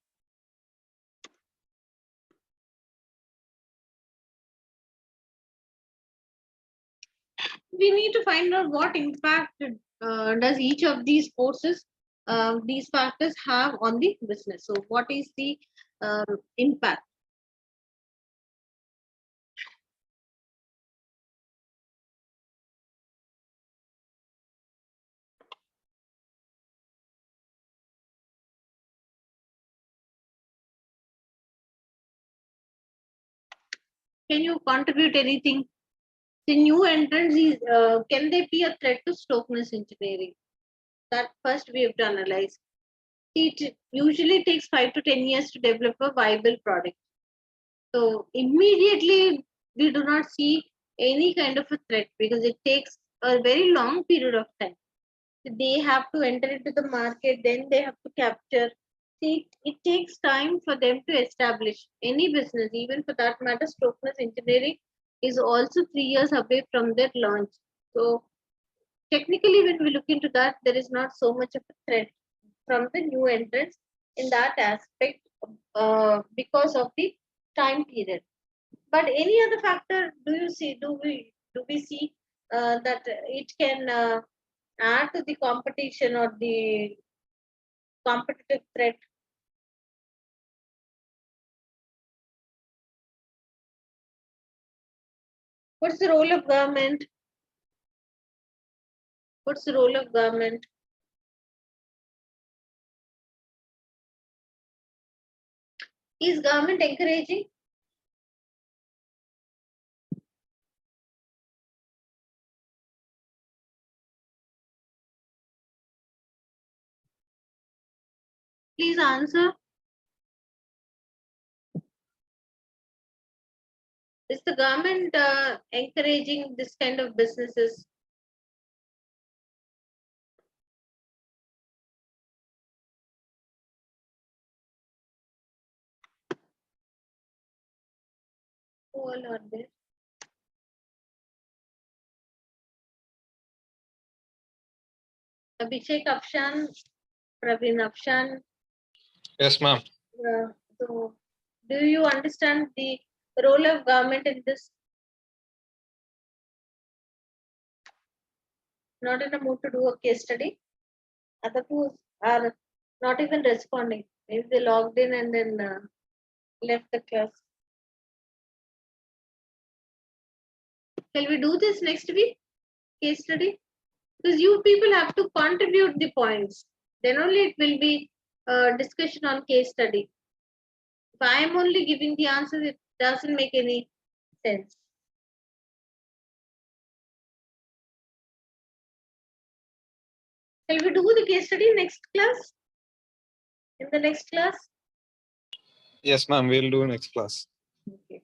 Speaker 1: We need to find out what impact does each of these forces, these factors have on the business. So what is the impact? Can you contribute anything? The new entrants is, can they be a threat to Stokeness engineering? That first we have to analyze. It usually takes 5 to 10 years to develop a viable product. So immediately we do not see any kind of a threat because it takes a very long period of time. They have to enter into the market, then they have to capture. See, it takes time for them to establish any business, even for that matter, Stokeness engineering is also 3 years away from their launch. So technically, when we look into that, there is not so much of a threat from the new entrants in that aspect because of the time period. But any other factor do we see that it can add to the competition or the competitive threat? What's the role of government? What's the role of government? Is government encouraging? Please answer. Is the government encouraging this kind of businesses? Who all are there? Abhishek, Afshan, Praveen Afshan.
Speaker 2: Yes, ma'am.
Speaker 1: So, do you understand the role of government in this? Not in a mood to do a case study. Other two are not even responding. Maybe they logged in and then left the class. Shall we do this next week? Case study? Because you people have to contribute the points. Then only it will be a discussion on case study. If I am only giving the answers, it doesn't make any sense. Shall we do the case study next class? In the next class?
Speaker 2: Yes, ma'am. We'll do next class.
Speaker 1: Okay.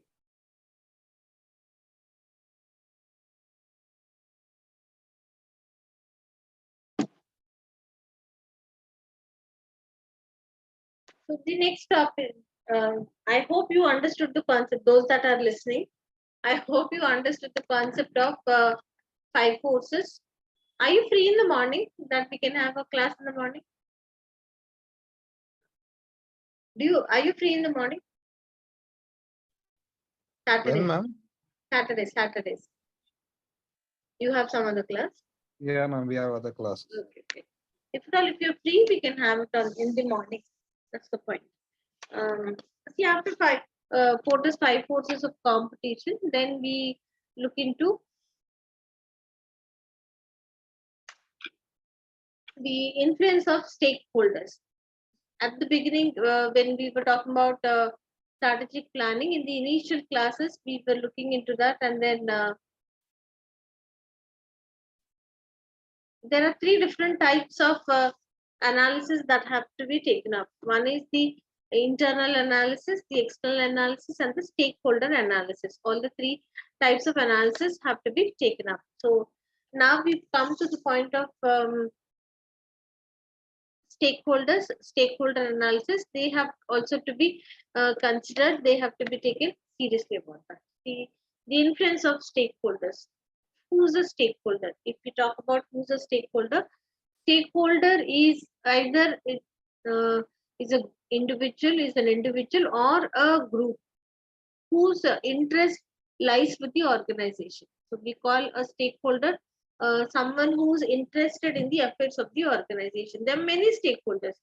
Speaker 1: So the next topic, I hope you understood the concept. Those that are listening, I hope you understood the concept of 5 courses. Are you free in the morning that we can have a class in the morning? Are you free in the morning?
Speaker 3: When, ma'am?
Speaker 1: Saturdays. You have some other class?
Speaker 3: Yeah, ma'am. We have other classes.
Speaker 1: Okay. If you're free, we can have it on in the morning. That's the point. See, after for this 5 courses of competition, then we look into the influence of stakeholders. At the beginning, when we were talking about strategic planning, in the initial classes, we were looking into that, and then there are 3 different types of analysis that have to be taken up. One is the internal analysis, the external analysis, and the stakeholder analysis. All the 3 types of analysis have to be taken up. So now we've come to the point of stakeholder analysis. They have also to be considered. They have to be taken seriously about that. The influence of stakeholders. Who's a stakeholder? If we talk about who's a stakeholder is either is an individual or a group whose interest lies with the organization. So we call a stakeholder someone who's interested in the affairs of the organization. There are many stakeholders.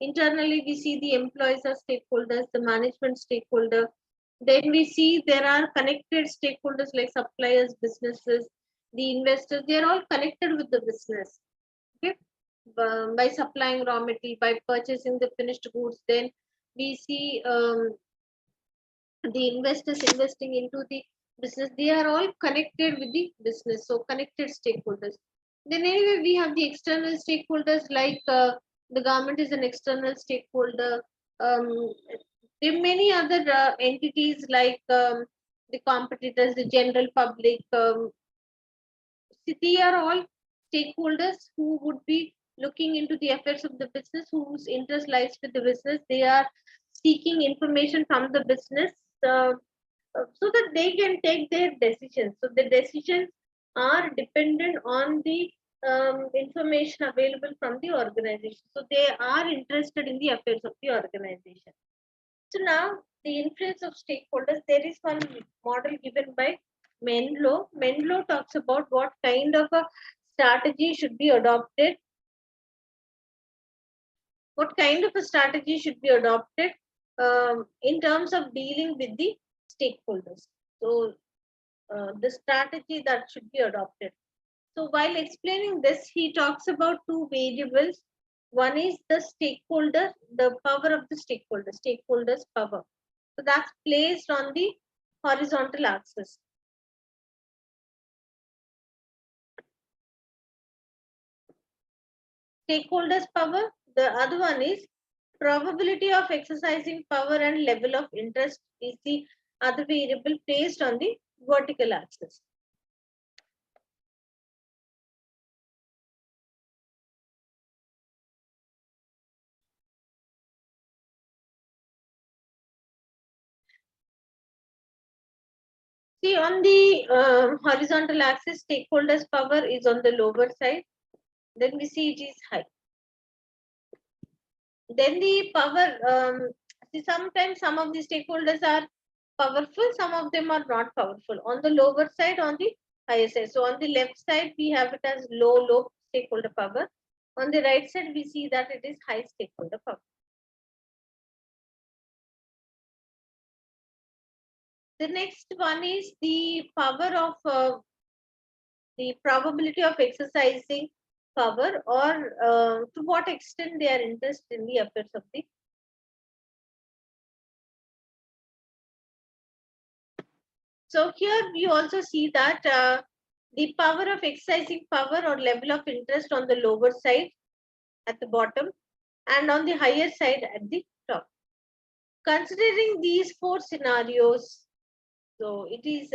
Speaker 1: Internally, we see the employees are stakeholders, the management stakeholder. Then we see there are connected stakeholders like suppliers, businesses, the investors. They are all connected with the business. Okay, by supplying raw material, by purchasing the finished goods. Then we see the investors investing into the business. They are all connected with the business, so connected stakeholders. Then anyway, we have the external stakeholders like the government is an external stakeholder. There are many other entities like the competitors, the general public. They are all stakeholders who would be looking into the affairs of the business, whose interest lies with the business. They are seeking information from the business so that they can take their decisions. So the decisions are dependent on the information available from the organization. So they are interested in the affairs of the organization. So now the influence of stakeholders, there is one model given by Mendelow. Mendelow talks about what kind of a strategy should be adopted. What kind of a strategy should be adopted in terms of dealing with the stakeholders. So the strategy that should be adopted. So while explaining this, he talks about 2 variables. One is the stakeholder, the power of the stakeholders power. So that's placed on the horizontal axis. Stakeholders power. The other one is probability of exercising power and level of interest is the other variable placed on the vertical axis. See, on the horizontal axis, stakeholders power is on the lower side. Then we see it is high. Then the power, see, sometimes some of the stakeholders are powerful, some of them are not powerful. On the lower side, on the higher side. So on the left side, we have it as low stakeholder power. On the right side, we see that it is high stakeholder power. The next one is the power of the probability of exercising power, or to what extent they are interested in the affairs of the. So here we also see that the power of exercising power or level of interest on the lower side at the bottom and on the higher side at the top. Considering these four scenarios, so it is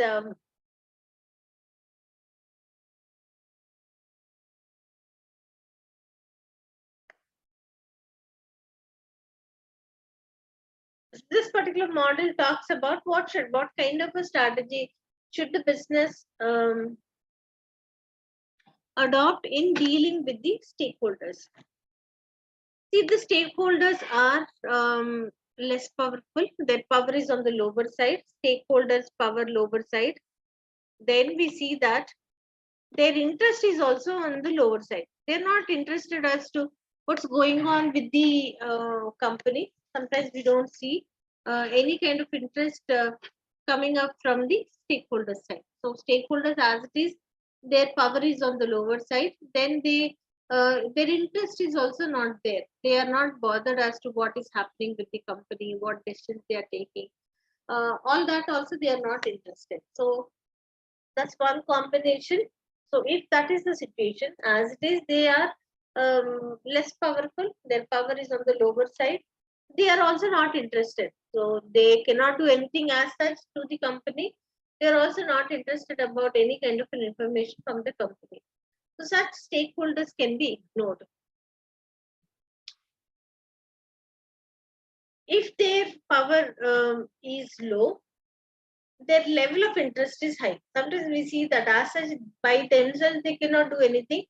Speaker 1: this particular model talks about what kind of a strategy should the business adopt in dealing with the stakeholders. See, the stakeholders are less powerful. Their power is on the lower side. Stakeholders' power lower side. Then we see that their interest is also on the lower side. They're not interested as to what's going on with the company. Sometimes we don't see any kind of interest coming up from the stakeholder side. So stakeholders, as it is, their power is on the lower side. Then their interest is also not there. They are not bothered as to what is happening with the company, what decisions they are taking. All that also they are not interested. So that's one combination. So if that is the situation, as it is, they are less powerful. Their power is on the lower side. They are also not interested. So they cannot do anything as such to the company. They are also not interested about any kind of an information from the company. So such stakeholders can be ignored. If their power is low, their level of interest is high. Sometimes we see that as such by themselves they cannot do anything,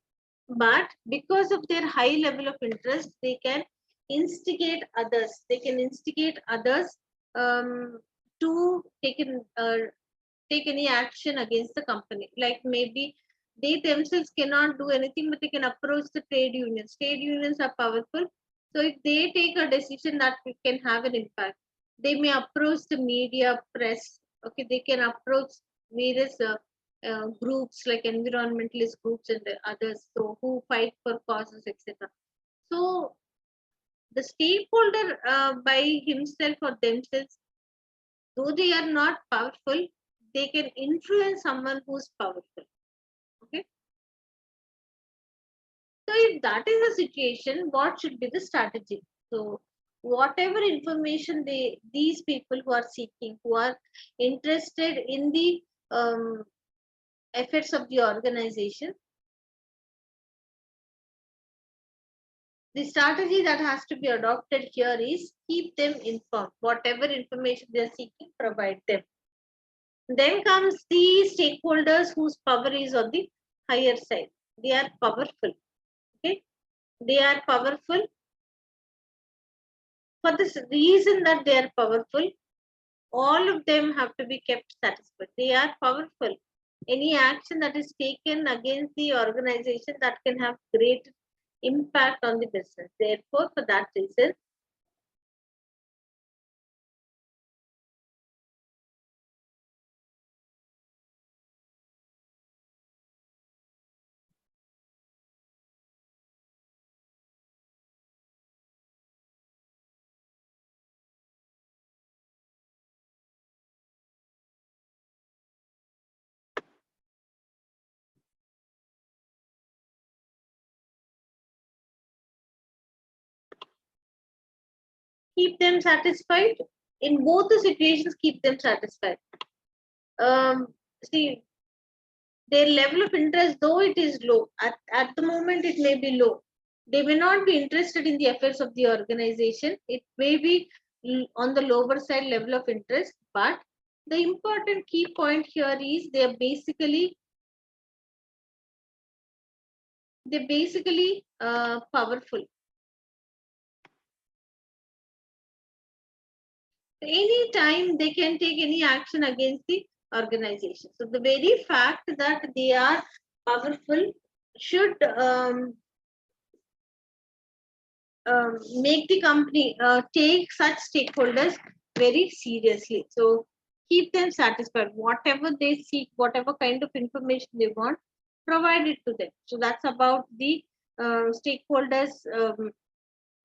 Speaker 1: but because of their high level of interest, they can instigate others. They can instigate others to take any action against the company. Like maybe they themselves cannot do anything, but they can approach the trade unions. Trade unions are powerful. So if they take a decision that can have an impact, they may approach the media, press. Okay, they can approach various groups like environmentalist groups and others, so who fight for causes, etc. So the stakeholder by himself or themselves, though they are not powerful, they can influence someone who's powerful. Okay. So if that is the situation, what should be the strategy? So whatever information these people who are seeking, who are interested in the affairs of the organization, the strategy that has to be adopted here is keep them informed. Whatever information they are seeking, provide them. Then comes the stakeholders whose power is on the higher side. They are powerful. Okay, they are powerful for this reason that they are powerful. All of them have to be kept satisfied. They are powerful. Any action that is taken against the organization, that can have great impact on the business. Therefore, for that reason, keep them satisfied. In both the situations, keep them satisfied. See, their level of interest, though it is low, at the moment it may be low. They may not be interested in the affairs of the organization. It may be on the lower side level of interest, but the important key point here is they're basically powerful. Any time they can take any action against the organization. So the very fact that they are powerful should make the company take such stakeholders very seriously. So keep them satisfied. Whatever they seek, whatever kind of information they want, provide it to them. So that's about the stakeholders'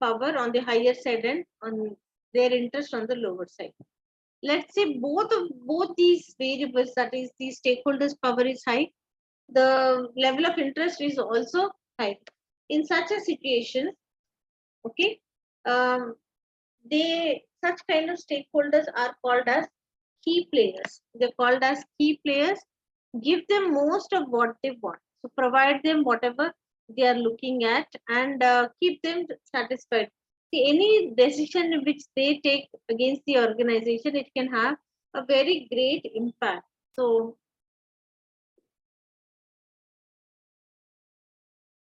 Speaker 1: power on the higher side and on their interest on the lower side. Let's say both these variables, that is the stakeholders' power is high, the level of interest is also high. In such a situation, okay, um, they such kind of stakeholders are called as key players. They're called as key players. Give them most of what they want. So provide them whatever they are looking at, and keep them satisfied. See, any decision which they take against the organization, it can have a very great impact. So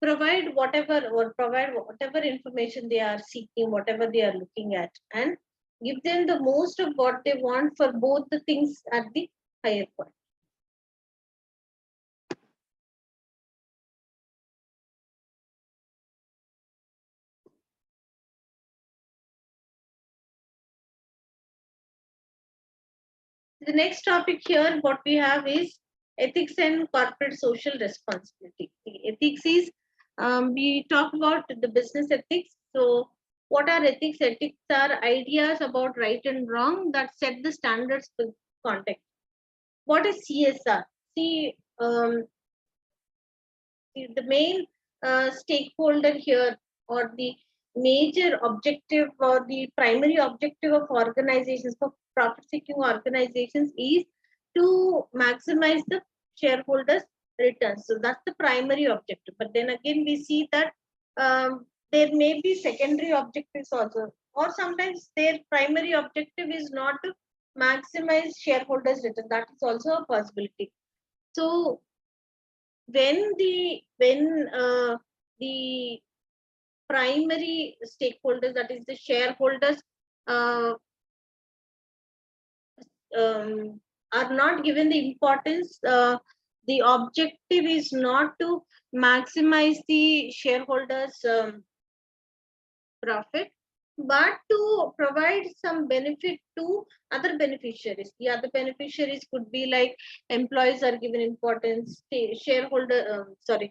Speaker 1: provide whatever information they are seeking, whatever they are looking at, and give them the most of what they want for both the things at the higher point. The next topic here, what we have is ethics and corporate social responsibility. The ethics is, we talk about the business ethics. So, what are ethics? Ethics are ideas about right and wrong that set the standards for context. What is CSR? See, the main stakeholder here, or the major objective or the primary objective of organizations, for profit seeking organizations, is to maximize the shareholders returns. So that's the primary objective, but then again we see that there may be secondary objectives also, or sometimes their primary objective is not to maximize shareholders return. That is also a possibility. So when the primary stakeholders, that is the shareholders, uh, are not given the importance, the objective is not to maximize the shareholders profit, but to provide some benefit to other beneficiaries. The other beneficiaries could be like employees are given importance,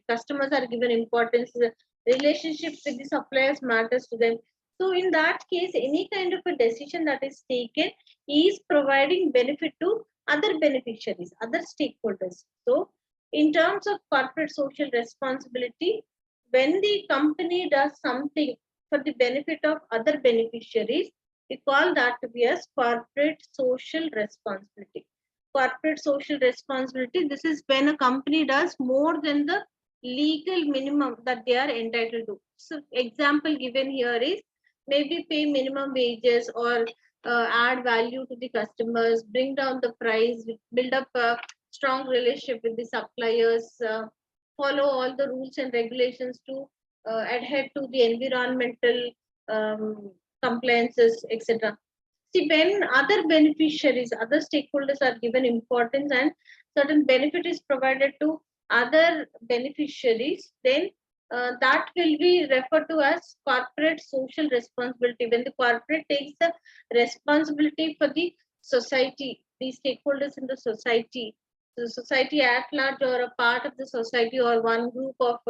Speaker 1: customers are given importance, the relationship with the suppliers matters to them. So in that case, any kind of a decision that is taken is providing benefit to other beneficiaries, other stakeholders. So in terms of corporate social responsibility, when the company does something for the benefit of other beneficiaries, we call that to be as corporate social responsibility. Corporate social responsibility, this is when a company does more than the legal minimum that they are entitled to. So example given here is maybe pay minimum wages, or add value to the customers, bring down the price, build up a strong relationship with the suppliers, follow all the rules and regulations to adhere to the environmental compliances, etc. See, when other beneficiaries, other stakeholders are given importance and certain benefit is provided to other beneficiaries, then that will be referred to as corporate social responsibility. When the corporate takes the responsibility for the society, the stakeholders in the society at large, or a part of the society, or one group of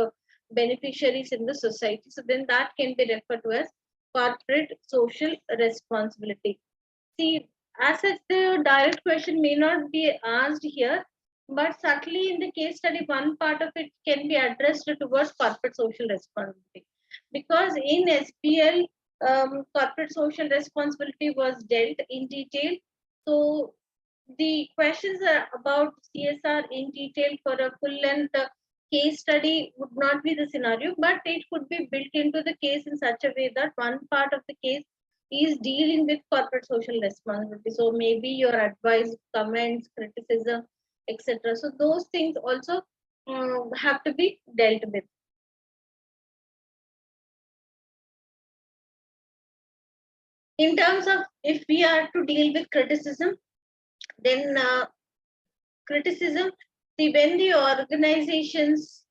Speaker 1: beneficiaries in the society, so then that can be referred to as corporate social responsibility. See, as such, the direct question may not be asked here, but certainly in the case study, one part of it can be addressed towards corporate social responsibility. Because in SPL, corporate social responsibility was dealt in detail. So the questions are about CSR in detail for a full length case study would not be the scenario, but it could be built into the case in such a way that one part of the case is dealing with corporate social responsibility. So maybe your advice, comments, criticism, etc. So those things also have to be dealt with. In terms of if we are to deal with criticism, then criticism, see, when the organization's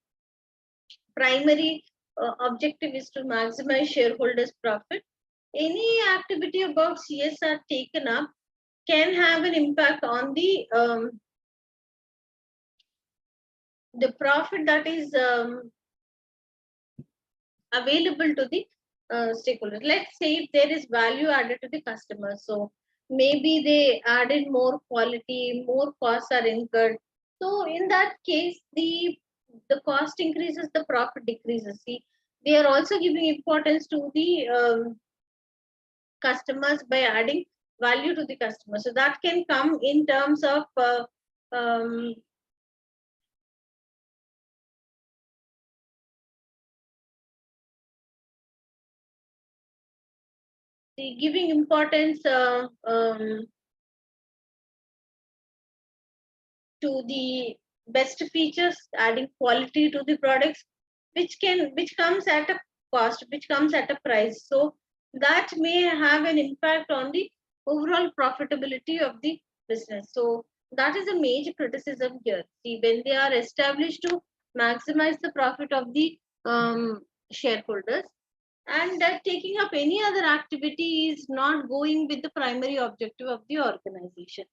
Speaker 1: primary objective is to maximize shareholders' profit, any activity about CSR taken up can have an impact on the profit that is available to the stakeholders. Let's say if there is value added to the customer, so maybe they added more quality, more costs are incurred. So in that case, the cost increases, the profit decreases. See, they are also giving importance to the customers by adding value to the customer. So that can come in terms of um, the giving importance to the best features, adding quality to the products, which comes at a cost, which comes at a price. So that may have an impact on the overall profitability of the business. So that is a major criticism here. See, when they are established to maximize the profit of the shareholders, and that taking up any other activity is not going with the primary objective of the organization.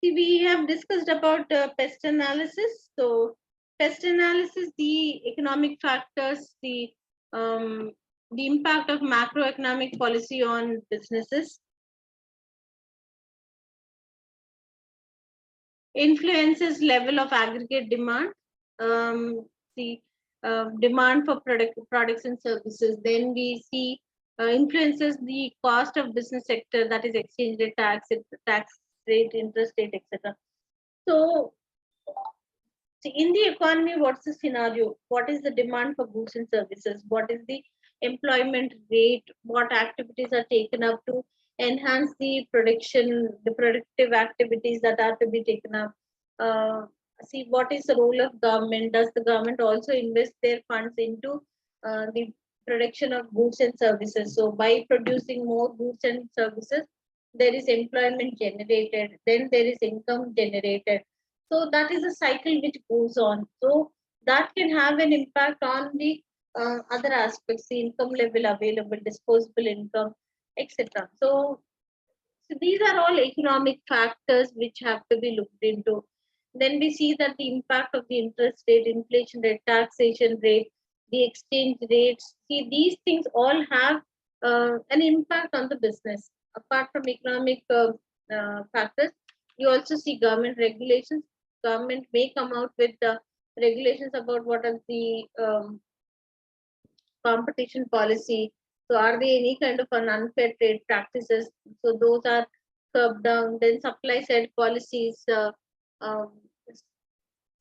Speaker 1: See, we have discussed about pest analysis. So, pest analysis, the economic factors, the impact of macroeconomic policy on businesses, influences level of aggregate demand, the demand for products and services. Then we see influences the cost of business sector, that is exchange rate, tax rate, interest rate, etc. So in the economy, what's the scenario? What is the demand for goods and services? What is the employment rate? What activities are taken up to enhance the production, the productive activities that are to be taken up? See, what is the role of government? Does the government also invest their funds into the production of goods and services? So, by producing more goods and services, there is employment generated, then there is income generated. So that is a cycle which goes on. So that can have an impact on the other aspects, the income level available, disposable income, etc. So these are all economic factors which have to be looked into. Then we see that the impact of the interest rate, inflation rate, taxation rate, the exchange rates. See, these things all have an impact on the business. Apart from economic factors, you also see government regulations. Government may come out with regulations about what are the competition policy. So are there any kind of an unfair trade practices? So those are curbed down. Then supply side policies. Um,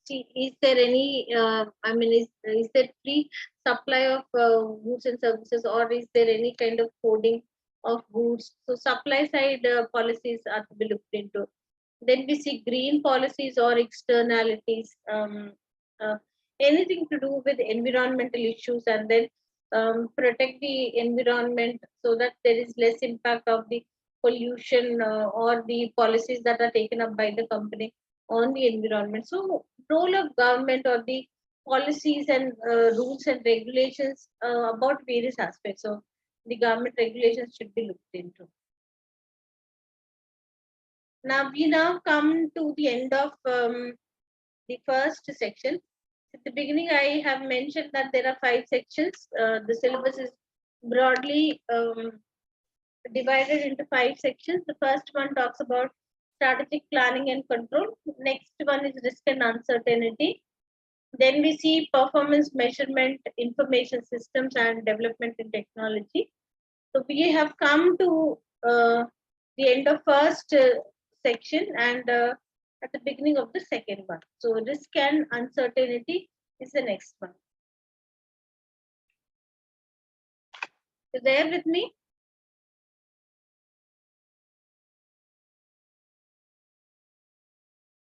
Speaker 1: see, is there any? Is there free supply of goods and services, or is there any kind of coding of goods? So supply side policies are to be looked into. Then we see green policies or externalities, uh, anything to do with environmental issues, and then protect the environment so that there is less impact of the pollution or the policies that are taken up by the company on the environment. So role of government or the policies and rules and regulations about various aspects. So the government regulations should be looked into. Now we now come to the end of the first section. At the beginning, I have mentioned that there are 5 sections. The syllabus is broadly divided into 5 sections. The first one talks about strategic planning and control. Next one is risk and uncertainty. Then we see performance measurement, information systems, and development in technology. So we have come to the end of first section and at the beginning of the second one. So risk and uncertainty is the next one. You there with me?